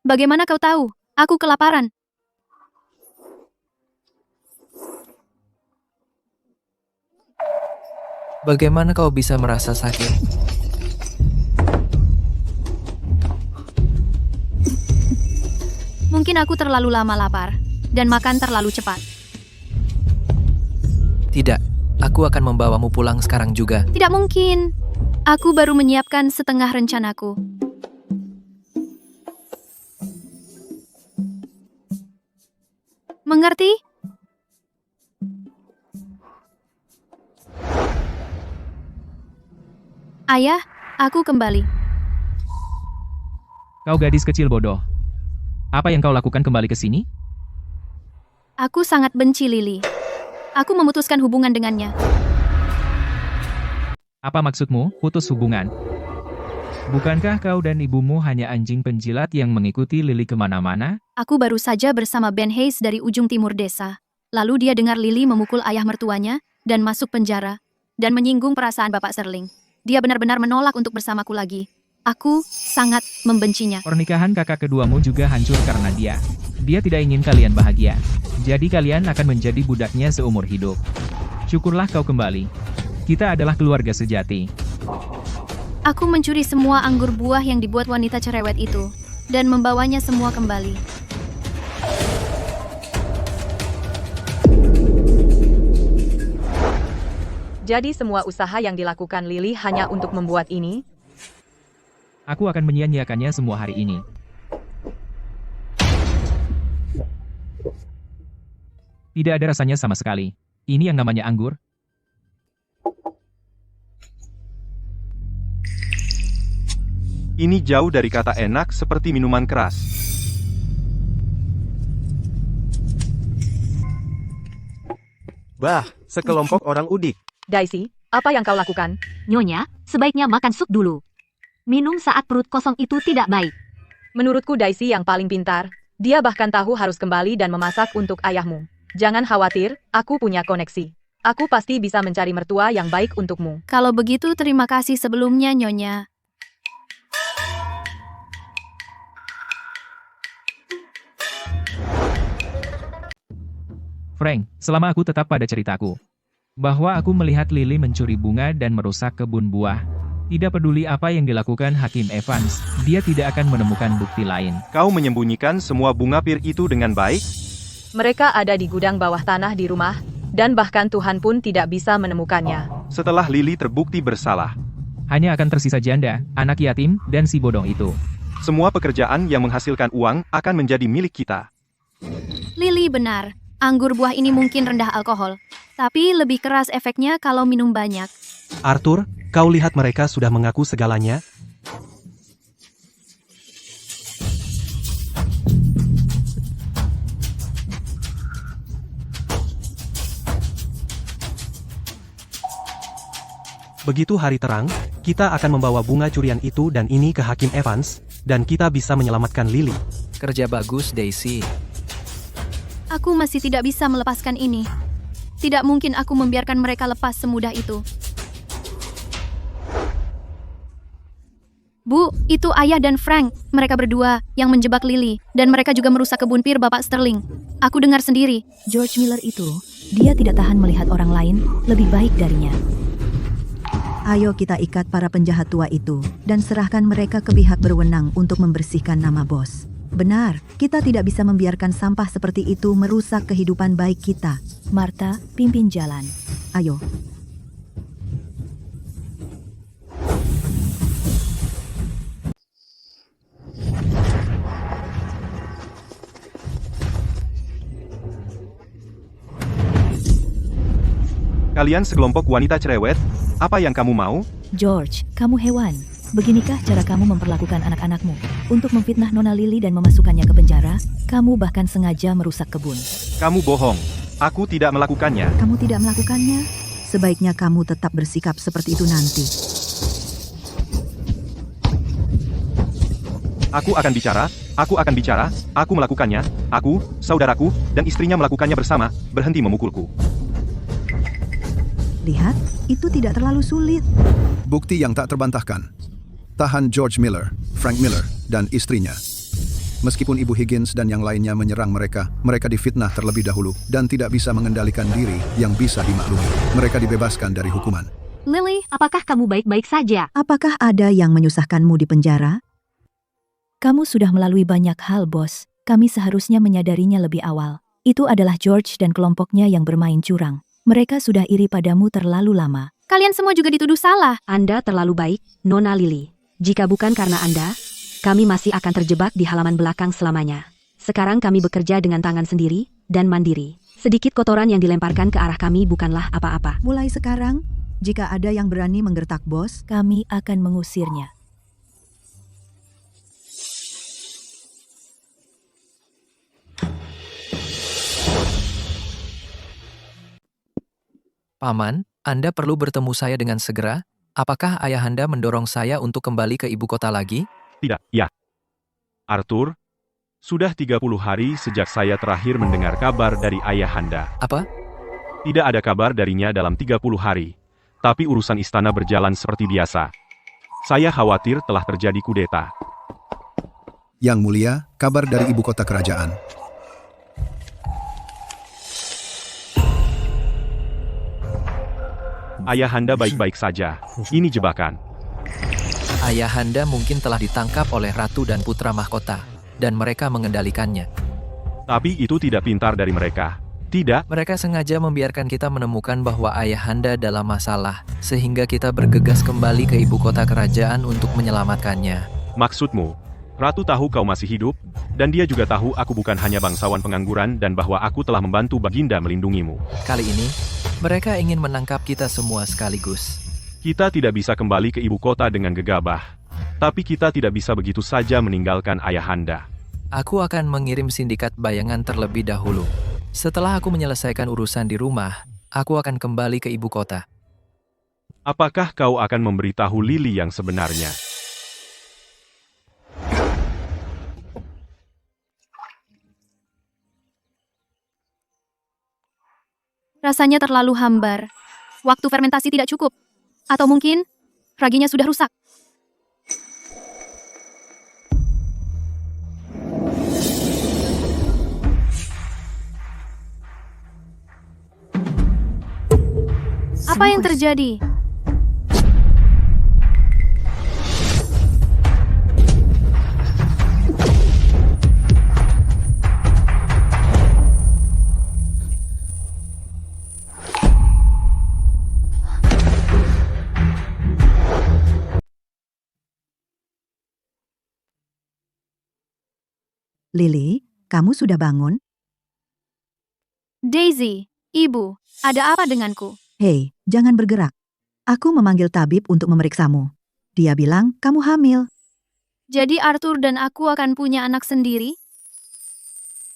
bagaimana kau tahu? Aku kelaparan. Bagaimana kau bisa merasa sakit? Mungkin aku terlalu lama lapar, dan makan terlalu cepat. Tidak, aku akan membawamu pulang sekarang juga. Tidak mungkin. Aku baru menyiapkan setengah rencanaku. Mengerti? Ayah, aku kembali. Kau gadis kecil bodoh. Apa yang kau lakukan kembali ke sini? Aku sangat benci Lily. Aku memutuskan hubungan dengannya. Apa maksudmu, putus hubungan? Bukankah kau dan ibumu hanya anjing penjilat yang mengikuti Lily kemana-mana? Aku baru saja bersama Ben Hayes dari ujung timur desa. Lalu dia dengar Lily memukul ayah mertuanya dan masuk penjara dan menyinggung perasaan Bapak Sterling. Dia benar-benar menolak untuk bersamaku lagi. Aku sangat membencinya. Pernikahan kakak keduamu juga hancur karena dia. Dia tidak ingin kalian bahagia. Jadi kalian akan menjadi budaknya seumur hidup. Syukurlah kau kembali. Kita adalah keluarga sejati. Aku mencuri semua anggur buah yang dibuat wanita cerewet itu dan membawanya semua kembali. Jadi semua usaha yang dilakukan Lily hanya untuk membuat ini? Aku akan menyia-nyiakannya semua hari ini. Tidak ada rasanya sama sekali. Ini yang namanya anggur. Ini jauh dari kata enak seperti minuman keras. Bah, sekelompok orang udik. Daisy, apa yang kau lakukan? Nyonya, sebaiknya makan sup dulu. Minum saat perut kosong itu tidak baik. Menurutku Daisy yang paling pintar. Dia bahkan tahu harus kembali dan memasak untuk ayahmu. Jangan khawatir, aku punya koneksi. Aku pasti bisa mencari mertua yang baik untukmu. Kalau begitu terima kasih sebelumnya, Nyonya. Frank, selama aku tetap pada ceritaku, bahwa aku melihat Lily mencuri bunga dan merusak kebun buah. Tidak peduli apa yang dilakukan Hakim Evans, dia tidak akan menemukan bukti lain. Kau menyembunyikan semua bunga pir itu dengan baik? Mereka ada di gudang bawah tanah di rumah, dan bahkan Tuhan pun tidak bisa menemukannya. Setelah Lily terbukti bersalah, hanya akan tersisa janda, anak yatim, dan si bodong itu. Semua pekerjaan yang menghasilkan uang akan menjadi milik kita. Lily benar. Anggur buah ini mungkin rendah alkohol, tapi lebih keras efeknya kalau minum banyak. Arthur, kau lihat mereka sudah mengaku segalanya? Begitu hari terang, kita akan membawa bunga curian itu dan ini ke Hakim Evans, dan kita bisa menyelamatkan Lily. Kerja bagus, Daisy. Aku masih tidak bisa melepaskan ini. Tidak mungkin aku membiarkan mereka lepas semudah itu. Bu, itu Ayah dan Frank. Mereka berdua yang menjebak Lily, dan mereka juga merusak kebun pir Bapak Sterling. Aku dengar sendiri. George Miller itu, dia tidak tahan melihat orang lain lebih baik darinya. Ayo kita ikat para penjahat tua itu, dan serahkan mereka ke pihak berwenang untuk membersihkan nama bos. Benar, kita tidak bisa membiarkan sampah seperti itu merusak kehidupan baik kita. Martha, pimpin jalan. Ayo. Kalian sekelompok wanita cerewet, apa yang kamu mau? George, kamu hewan. Beginikah cara kamu memperlakukan anak-anakmu? Untuk memfitnah Nona Lily dan memasukkannya ke penjara, kamu bahkan sengaja merusak kebun. Kamu bohong. Aku tidak melakukannya. Kamu tidak melakukannya? Sebaiknya kamu tetap bersikap seperti itu nanti. Aku akan bicara, aku melakukannya, aku, saudaraku, dan istrinya melakukannya bersama, berhenti memukulku. Lihat, itu tidak terlalu sulit. Bukti yang tak terbantahkan. Tahan George Miller, Frank Miller, dan istrinya. Meskipun Ibu Higgins dan yang lainnya menyerang mereka, mereka difitnah terlebih dahulu dan tidak bisa mengendalikan diri yang bisa dimaklumi. Mereka dibebaskan dari hukuman. Lily, apakah kamu baik-baik saja? Apakah ada yang menyusahkanmu di penjara? Kamu sudah melalui banyak hal, bos. Kami seharusnya menyadarinya lebih awal. Itu adalah George dan kelompoknya yang bermain curang. Mereka sudah iri padamu terlalu lama. Kalian semua juga dituduh salah. Anda terlalu baik, Nona Lily. Jika bukan karena Anda, kami masih akan terjebak di halaman belakang selamanya. Sekarang kami bekerja dengan tangan sendiri dan mandiri. Sedikit kotoran yang dilemparkan ke arah kami bukanlah apa-apa. Mulai sekarang, Jika ada yang berani menggertak bos, kami akan mengusirnya. Paman, Anda perlu bertemu saya dengan segera. Apakah ayahanda mendorong saya untuk kembali ke ibu kota lagi? Tidak, ya. Arthur, sudah 30 hari sejak saya terakhir mendengar kabar dari ayahanda. Apa? Tidak ada kabar darinya dalam 30 hari. Tapi urusan istana berjalan seperti biasa. Saya khawatir telah terjadi kudeta. Yang mulia, kabar dari ibu kota kerajaan. Ayahanda baik-baik saja. Ini jebakan. Ayahanda mungkin telah ditangkap oleh ratu dan putra mahkota, dan mereka mengendalikannya. Tapi itu tidak pintar dari mereka. Tidak. Mereka sengaja membiarkan kita menemukan bahwa ayahanda dalam masalah, sehingga kita bergegas kembali ke ibu kota kerajaan untuk menyelamatkannya. Maksudmu, Ratu tahu kau masih hidup, dan dia juga tahu aku bukan hanya bangsawan pengangguran dan bahwa aku telah membantu Baginda melindungimu. Kali ini, mereka ingin menangkap kita semua sekaligus. Kita tidak bisa kembali ke ibu kota dengan gegabah. Tapi kita tidak bisa begitu saja meninggalkan ayahanda. Aku akan mengirim sindikat bayangan terlebih dahulu. Setelah aku menyelesaikan urusan di rumah, aku akan kembali ke ibu kota. Apakah kau akan memberitahu Lily yang sebenarnya? Rasanya terlalu hambar. Waktu fermentasi tidak cukup. Atau mungkin, raginya sudah rusak. Apa yang terjadi? Lily, kamu sudah bangun? Daisy, ibu, ada apa denganku? Hei, jangan bergerak. Aku memanggil tabib untuk memeriksamu. Dia bilang kamu hamil. Jadi Arthur dan aku akan punya anak sendiri?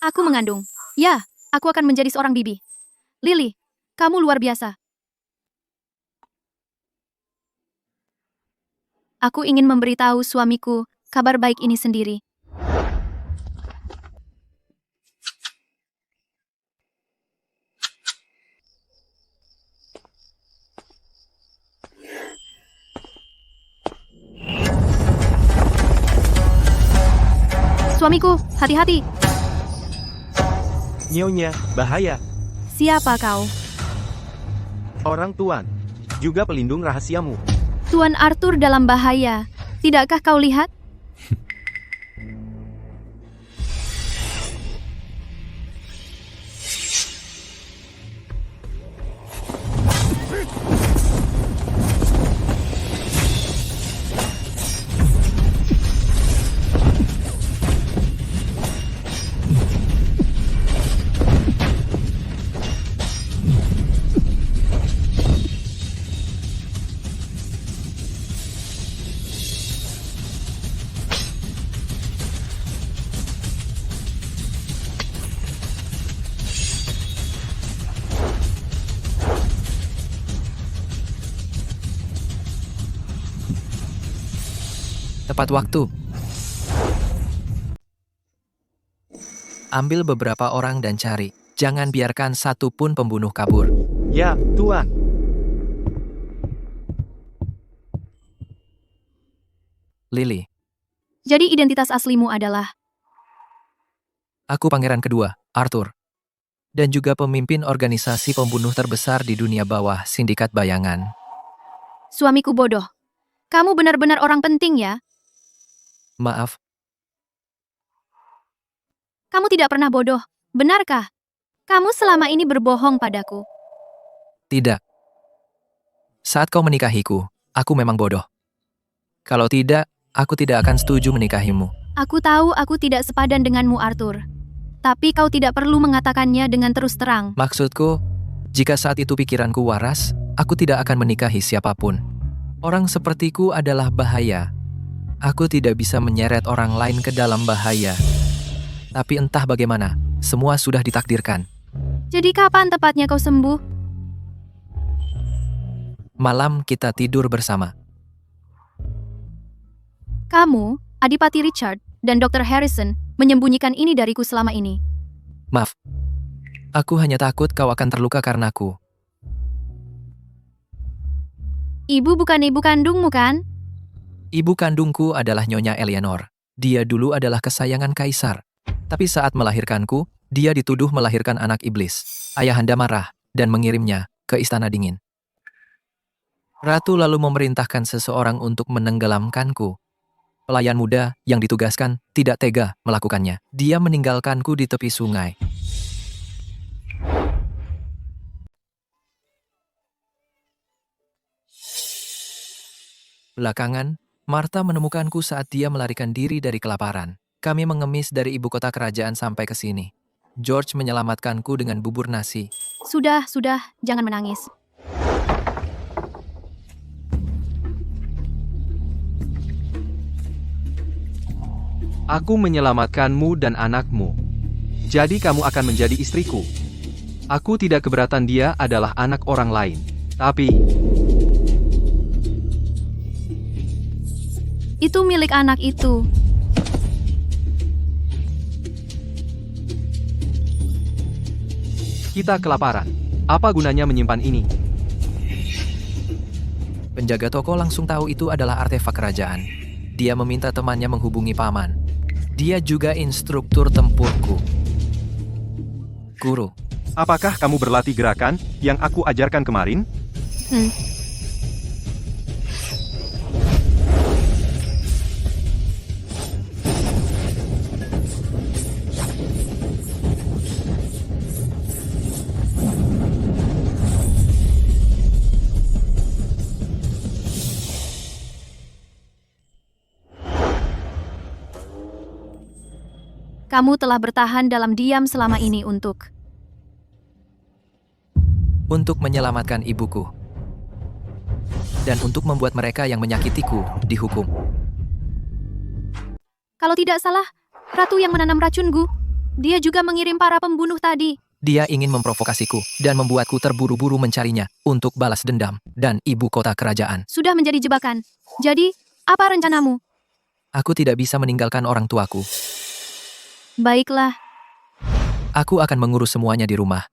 Aku mengandung. Ya, aku akan menjadi seorang bibi. Lily, kamu luar biasa. Aku ingin memberitahu suamiku kabar baik ini sendiri. Suamiku, hati-hati. Nyonya, bahaya. Siapa kau? Orang tuan, juga pelindung rahasiamu. Tuan Arthur dalam bahaya. Tidakkah kau lihat? Tepat waktu. Ambil beberapa orang dan cari. Jangan biarkan satu pun pembunuh kabur. Ya, Tuan. Lily, Jadi identitas aslimu adalah... aku pangeran kedua, Arthur. Dan juga pemimpin organisasi pembunuh terbesar di dunia bawah, Sindikat Bayangan. Suamiku bodoh. Kamu benar-benar orang penting ya? Maaf, Kamu tidak pernah bodoh, benarkah? Kamu selama ini berbohong padaku. tidak. Saat kau menikahiku, aku memang bodoh. Kalau tidak, aku tidak akan setuju menikahimu. Aku tahu aku tidak sepadan denganmu, Arthur. Tapi kau tidak perlu mengatakannya dengan terus terang. Maksudku, jika saat itu pikiranku waras, Aku tidak akan menikahi siapapun. Orang sepertiku adalah bahaya. Aku tidak bisa menyeret orang lain ke dalam bahaya. Tapi entah bagaimana, semua sudah ditakdirkan. Jadi kapan tepatnya kau sembuh? Malam kita tidur bersama. Kamu, Adipati Richard, dan Dr. Harrison menyembunyikan ini dariku selama ini. Maaf. Aku hanya takut kau akan terluka karenaku. Ibu bukan ibu kandungmu kan? Ibu kandungku adalah Nyonya Eleanor. Dia dulu adalah kesayangan kaisar. Tapi saat melahirkanku, dia dituduh melahirkan anak iblis. Ayahanda marah dan mengirimnya ke Istana Dingin. Ratu lalu memerintahkan seseorang untuk menenggelamkanku. Pelayan muda yang ditugaskan tidak tega melakukannya. Dia meninggalkanku di tepi sungai. Belakangan, Martha menemukanku saat dia melarikan diri dari kelaparan. Kami mengemis dari ibu kota kerajaan sampai ke sini. George menyelamatkanku dengan bubur nasi. Sudah, jangan menangis. Aku menyelamatkanmu dan anakmu. Jadi kamu akan menjadi istriku. Aku tidak keberatan dia adalah anak orang lain. Tapi itu milik anak itu. kita kelaparan. Apa gunanya menyimpan ini? Penjaga toko langsung tahu itu adalah artefak kerajaan. Dia meminta temannya menghubungi paman. Dia juga instruktur tempurku. Guru. Apakah kamu berlatih gerakan yang aku ajarkan kemarin? Kamu telah bertahan dalam diam selama ini untuk menyelamatkan ibuku. Dan untuk membuat mereka yang menyakitiku dihukum. Kalau tidak salah, Ratu yang menanam racun Gu. Dia juga mengirim para pembunuh tadi. Dia ingin memprovokasiku dan membuatku terburu-buru mencarinya untuk balas dendam dan ibu kota kerajaan. Sudah menjadi jebakan. Jadi, apa rencanamu? Aku tidak bisa meninggalkan orang tuaku. Baiklah. Aku akan mengurus semuanya di rumah.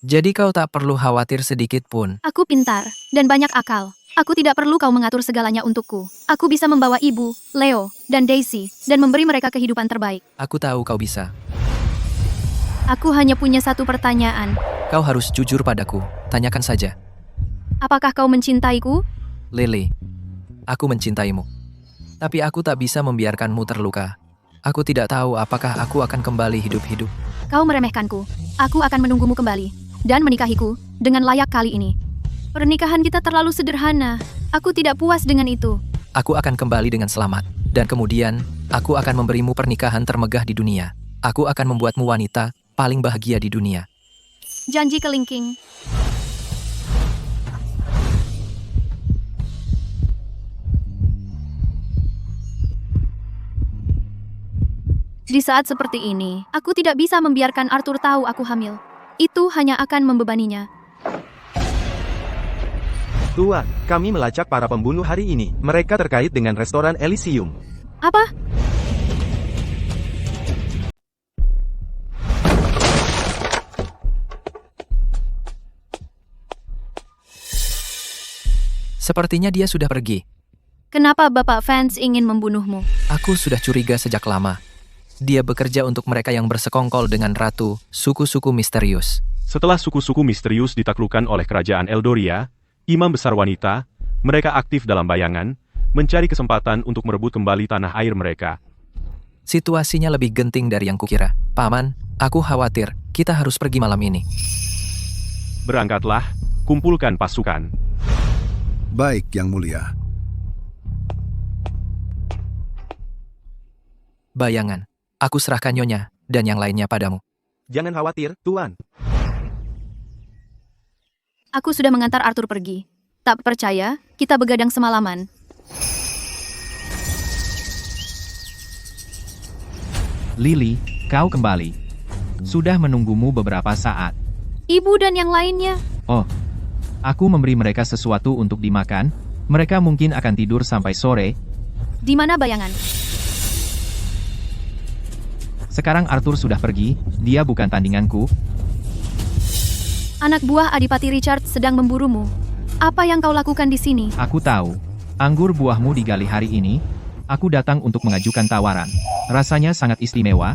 Jadi kau tak perlu khawatir sedikit pun. Aku pintar dan banyak akal. Aku tidak perlu kau mengatur segalanya untukku. Aku bisa membawa ibu, Leo, dan Daisy, dan memberi mereka kehidupan terbaik. Aku tahu kau bisa. Aku hanya punya satu pertanyaan. Kau harus jujur padaku. Tanyakan saja. Apakah kau mencintaiku? Lily, aku mencintaimu. Tapi aku tak bisa membiarkanmu terluka. Aku tidak tahu apakah aku akan kembali hidup-hidup. Kau meremehkanku. Aku akan menunggumu kembali dan menikahiku dengan layak kali ini. Pernikahan kita terlalu sederhana. Aku tidak puas dengan itu. Aku akan kembali dengan selamat. Dan kemudian, aku akan memberimu pernikahan termegah di dunia. Aku akan membuatmu wanita paling bahagia di dunia. Janji kelingking. Di saat seperti ini, aku tidak bisa membiarkan Arthur tahu aku hamil. Itu hanya akan membebaninya. Tuan, kami melacak para pembunuh hari ini. Mereka terkait dengan restoran Elysium. Apa? Sepertinya dia sudah pergi. Kenapa Bapak Vance ingin membunuhmu? Aku sudah curiga sejak lama. Dia bekerja untuk mereka yang bersekongkol dengan ratu, suku-suku misterius. Setelah suku-suku misterius ditaklukkan oleh kerajaan Eldoria, imam besar wanita, mereka aktif dalam bayangan, mencari kesempatan untuk merebut kembali tanah air mereka. Situasinya lebih genting dari yang kukira. Paman, aku khawatir kita harus pergi malam ini. Berangkatlah, kumpulkan pasukan. Baik, Yang Mulia. Bayangan. Aku serahkan Nyonya dan yang lainnya padamu. Jangan khawatir, Tuan. Aku sudah mengantar Arthur pergi. Tak percaya, kita begadang semalaman. Lily, kau kembali. Sudah menunggumu beberapa saat. Ibu dan yang lainnya. Oh, aku memberi mereka sesuatu untuk dimakan. Mereka mungkin akan tidur sampai sore. Di mana bayangan? Sekarang Arthur sudah pergi, dia bukan tandinganku. Anak buah Adipati Richard sedang memburumu. Apa yang kau lakukan di sini? Aku tahu. Anggur buahmu digali hari ini. Aku datang untuk mengajukan tawaran. Rasanya sangat istimewa.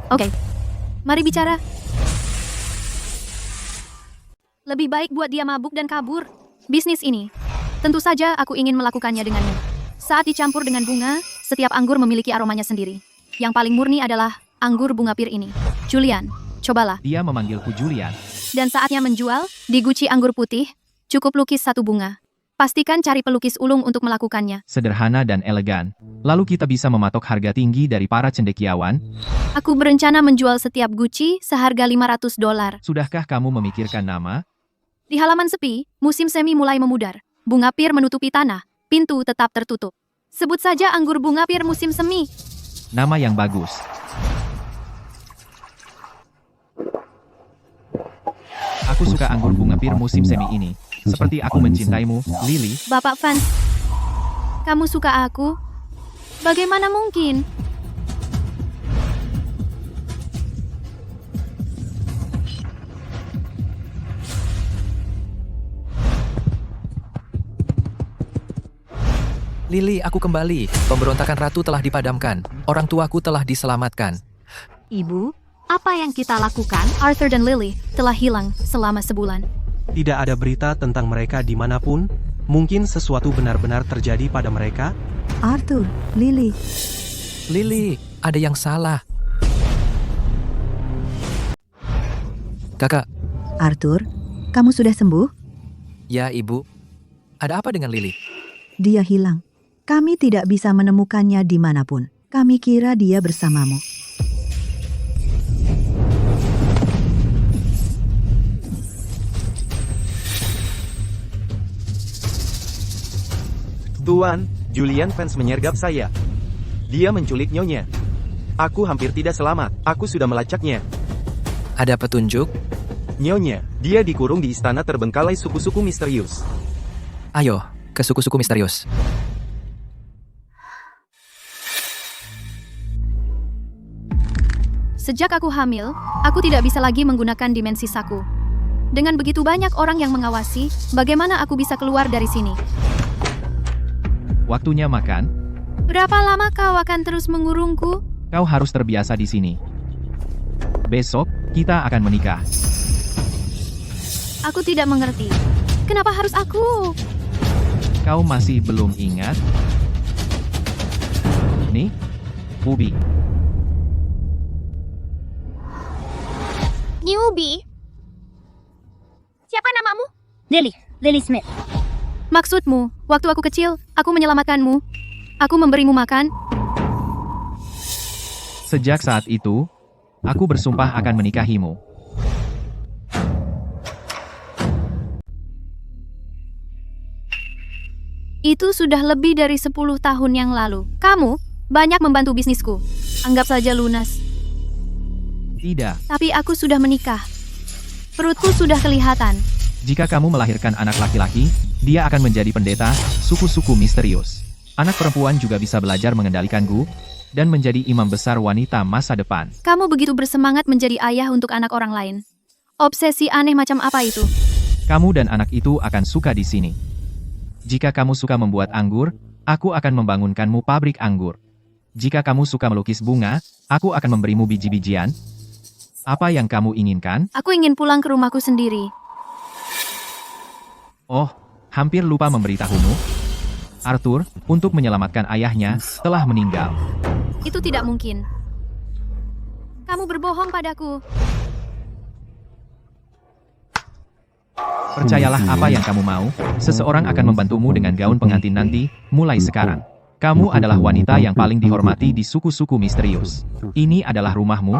Oke. Mari bicara. Lebih baik buat dia mabuk dan kabur. Bisnis ini. Tentu saja aku ingin melakukannya dengannya. Saat dicampur dengan bunga, setiap anggur memiliki aromanya sendiri. Yang paling murni adalah anggur bunga pir ini. Julian, cobalah. Dia memanggilku Julian. Dan saatnya menjual, di guci anggur putih, cukup lukis satu bunga. Pastikan cari pelukis ulung untuk melakukannya. Sederhana dan elegan. Lalu kita bisa mematok harga tinggi dari para cendekiawan. Aku berencana menjual setiap guci seharga $500. Sudahkah kamu memikirkan nama? Di halaman sepi, musim semi mulai memudar. Bunga pir menutupi tanah, pintu tetap tertutup. Sebut saja anggur bunga pir musim semi. Nama yang bagus. Aku suka anggur bunga pir musim semi ini. Seperti aku mencintaimu, Lily. Bapak fans, kamu suka aku? Bagaimana mungkin? Lily, aku kembali. Pemberontakan ratu telah dipadamkan. Orang tuaku telah diselamatkan. Ibu, apa yang kita lakukan? Arthur dan Lily telah hilang selama sebulan. Tidak ada berita tentang mereka dimanapun. Mungkin sesuatu benar-benar terjadi pada mereka. Arthur, Lily. Lily, ada yang salah. Kakak. Arthur, kamu sudah sembuh? Ya, Ibu. Ada apa dengan Lily? Dia hilang. Kami tidak bisa menemukannya dimanapun. Kami kira dia bersamamu. Tuan, Julian fans menyergap saya. Dia menculik nyonya. Aku hampir tidak selamat. Aku sudah melacaknya. Ada petunjuk? Nyonya, dia dikurung di istana terbengkalai suku-suku misterius. Ayo, ke suku-suku misterius. Sejak aku hamil, aku tidak bisa lagi menggunakan dimensi saku. Dengan begitu banyak orang yang mengawasi, bagaimana aku bisa keluar dari sini? Waktunya makan. Berapa lama kau akan terus mengurungku? Kau harus terbiasa di sini. Besok, kita akan menikah. Aku tidak mengerti. Kenapa harus aku? Kau masih belum ingat? Nih, Ubi. Newbie? Siapa namamu? Lily Smith. Maksudmu, waktu aku kecil, aku menyelamatkanmu. Aku memberimu makan. Sejak saat itu, aku bersumpah akan menikahimu. Itu sudah lebih dari 10 tahun yang lalu. Kamu banyak membantu bisnisku. Anggap saja lunas. Tidak. Tapi aku sudah menikah. Perutku sudah kelihatan. Jika kamu melahirkan anak laki-laki, dia akan menjadi pendeta suku-suku misterius. Anak perempuan juga bisa belajar mengendalikan Gu dan menjadi imam besar wanita masa depan. Kamu begitu bersemangat menjadi ayah untuk anak orang lain. Obsesi aneh macam apa itu? Kamu dan anak itu akan suka di sini. Jika kamu suka membuat anggur, aku akan membangunkanmu pabrik anggur. Jika kamu suka melukis bunga, aku akan memberimu biji-bijian. Apa yang kamu inginkan? Aku ingin pulang ke rumahku sendiri. Oh, hampir lupa memberitahumu. Arthur, untuk menyelamatkan ayahnya, telah meninggal. Itu tidak mungkin. Kamu berbohong padaku. Percayalah apa yang kamu mau, seseorang akan membantumu dengan gaun pengantin nanti, mulai sekarang. Kamu adalah wanita yang paling dihormati di suku-suku misterius. Ini adalah rumahmu.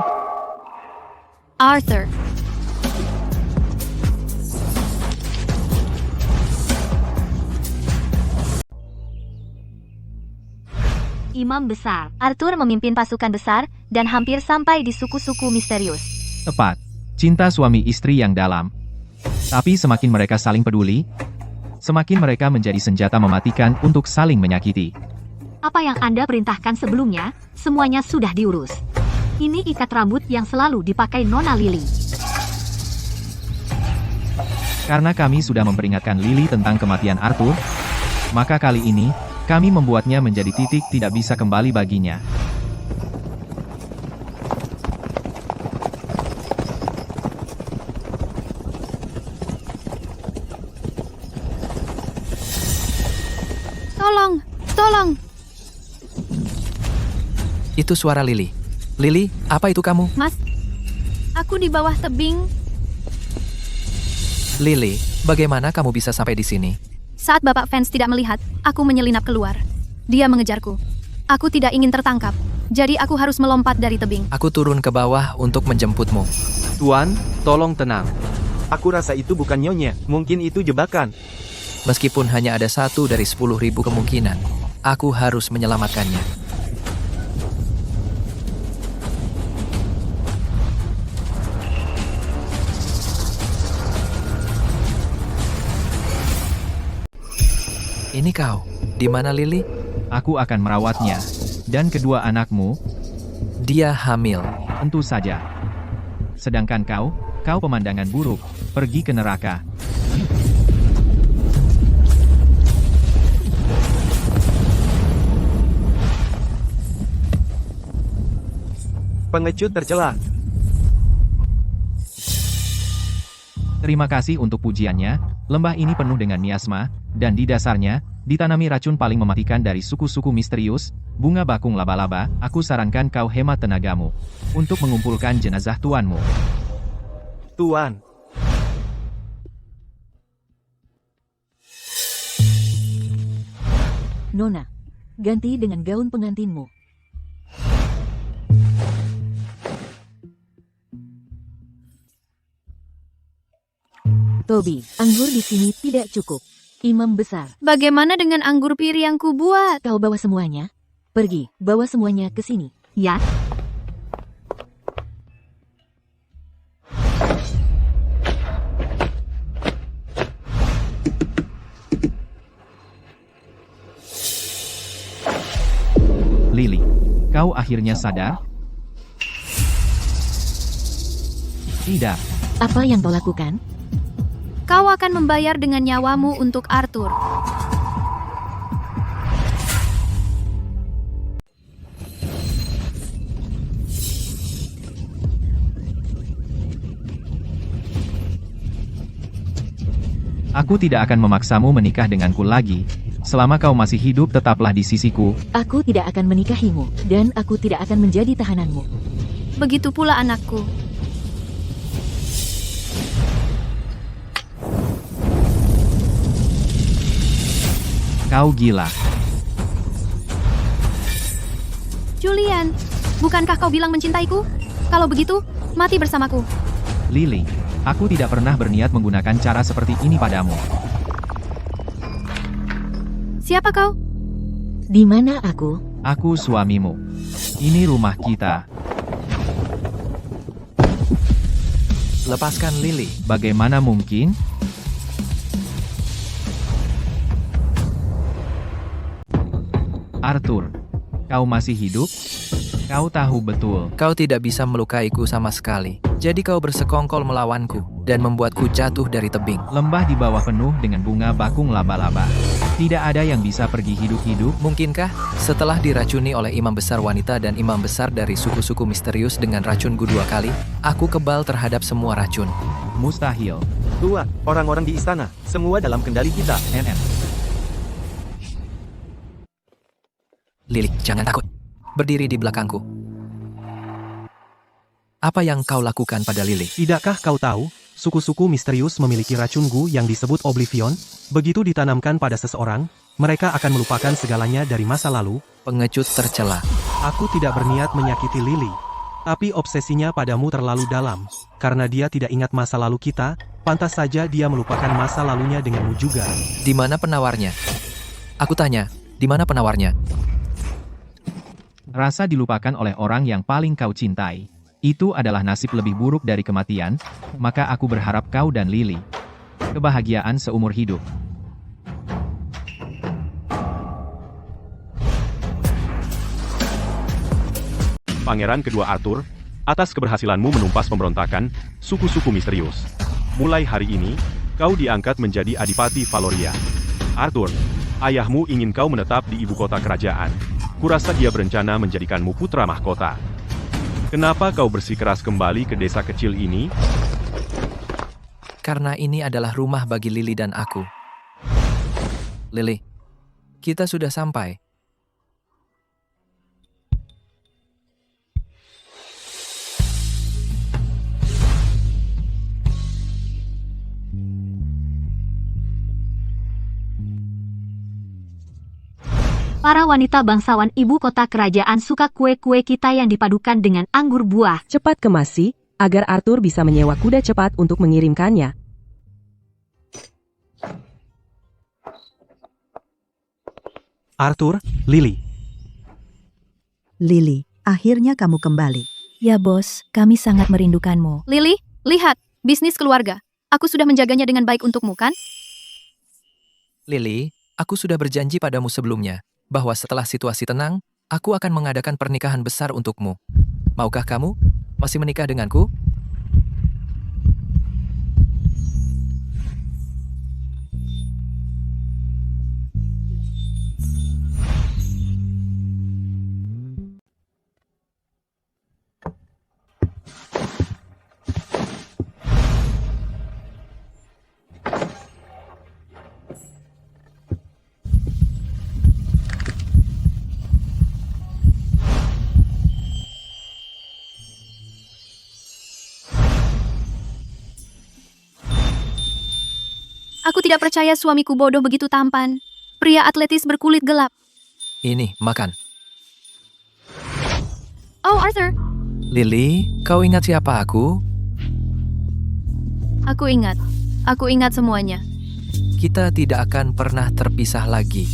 Arthur. Imam besar. Arthur memimpin pasukan besar dan hampir sampai di suku-suku misterius. Tepat. Cinta suami istri yang dalam. Tapi semakin mereka saling peduli, semakin mereka menjadi senjata mematikan untuk saling menyakiti. Apa yang Anda perintahkan sebelumnya, semuanya sudah diurus. Ini ikat rambut yang selalu dipakai Nona Lily. Karena kami sudah memperingatkan Lily tentang kematian Arthur, maka kali ini, kami membuatnya menjadi titik tidak bisa kembali baginya. Tolong, tolong. Itu suara Lily. Lily, apa itu kamu? Mas, aku di bawah tebing. Lily, bagaimana kamu bisa sampai di sini? Saat Bapak Vance tidak melihat, aku menyelinap keluar. Dia mengejarku. Aku tidak ingin tertangkap, jadi aku harus melompat dari tebing. Aku turun ke bawah untuk menjemputmu. Tuan, tolong tenang. Aku rasa itu bukan nyonya, mungkin itu jebakan. Meskipun hanya ada 1 dari 10.000 kemungkinan, aku harus menyelamatkannya. Ini kau, di mana Lily? Aku akan merawatnya. Dan kedua anakmu? Dia hamil. Tentu saja. Sedangkan kau pemandangan buruk, pergi ke neraka. Pengecut tercela. Terima kasih untuk pujiannya. Lembah ini penuh dengan miasma, dan di dasarnya, ditanami racun paling mematikan dari suku-suku misterius, bunga bakung laba-laba. Aku sarankan kau hemat tenagamu untuk mengumpulkan jenazah tuanmu. Tuan. Nona, ganti dengan gaun pengantinmu. Toby, anggur di sini tidak cukup. Imam besar. Bagaimana dengan anggur piri yang kubuat? Kau bawa semuanya. Pergi, bawa semuanya ke sini. Ya. Lily, kau akhirnya sadar? Tidak. Apa yang kau lakukan? Kau akan membayar dengan nyawamu untuk Arthur. Aku tidak akan memaksamu menikah denganku lagi. Selama kau masih hidup, tetaplah di sisiku. Aku tidak akan menikahimu, dan aku tidak akan menjadi tahananmu. Begitu pula anakku. Kau gila. Julian, bukankah kau bilang mencintaiku? Kalau begitu, mati bersamaku. Lily, aku tidak pernah berniat menggunakan cara seperti ini padamu. Siapa kau? Di mana aku? Aku suamimu. Ini rumah kita. Lepaskan Lily. Bagaimana mungkin? Arthur, kau masih hidup? Kau tahu betul. Kau tidak bisa melukaiku sama sekali. Jadi kau bersekongkol melawanku dan membuatku jatuh dari tebing. Lembah di bawah penuh dengan bunga bakung laba-laba. Tidak ada yang bisa pergi hidup-hidup. Mungkinkah setelah diracuni oleh imam besar wanita dan imam besar dari suku-suku misterius dengan racunku 2 kali, aku kebal terhadap semua racun? Mustahil. Tuan, orang-orang di istana, semua dalam kendali kita. Lily, jangan takut. Berdiri di belakangku. Apa yang kau lakukan pada Lily? Tidakkah kau tahu? suku-suku misterius memiliki racun Gu yang disebut Oblivion. Begitu ditanamkan pada seseorang, mereka akan melupakan segalanya dari masa lalu. Pengecut tercela. Aku tidak berniat menyakiti Lily. Tapi obsesinya padamu terlalu dalam. Karena dia tidak ingat masa lalu kita, pantas saja dia melupakan masa lalunya denganmu juga. Di mana penawarnya? Aku tanya, di mana penawarnya? Rasa dilupakan oleh orang yang paling kau cintai. Itu adalah nasib lebih buruk dari kematian, maka aku berharap kau dan Lily kebahagiaan seumur hidup. Pangeran kedua Arthur, atas keberhasilanmu menumpas pemberontakan suku-suku misterius. Mulai hari ini, kau diangkat menjadi Adipati Valoria. Arthur, ayahmu ingin kau menetap di ibu kota kerajaan. Kurasa dia berencana menjadikanmu putra mahkota. Kenapa kau bersikeras kembali ke desa kecil ini? Karena ini adalah rumah bagi Lily dan aku. Lily, kita sudah sampai. Para wanita bangsawan ibu kota kerajaan suka kue-kue kita yang dipadukan dengan anggur buah. Cepat kemasi, agar Arthur bisa menyewa kuda cepat untuk mengirimkannya. Arthur, Lily. Lily, akhirnya kamu kembali. Ya bos, kami sangat merindukanmu. Lily, lihat, bisnis keluarga. Aku sudah menjaganya dengan baik untukmu, kan? Lily, aku sudah berjanji padamu sebelumnya, bahwa setelah situasi tenang, aku akan mengadakan pernikahan besar untukmu. Maukah kamu masih menikah denganku? Aku tidak percaya suamiku bodoh begitu tampan. Pria atletis berkulit gelap. Ini, makan. Oh, Arthur. Lily, kau ingat siapa aku? Aku ingat. Aku ingat semuanya. Kita tidak akan pernah terpisah lagi.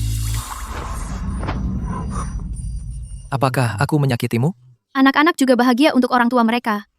Apakah aku menyakitimu? Anak-anak juga bahagia untuk orang tua mereka.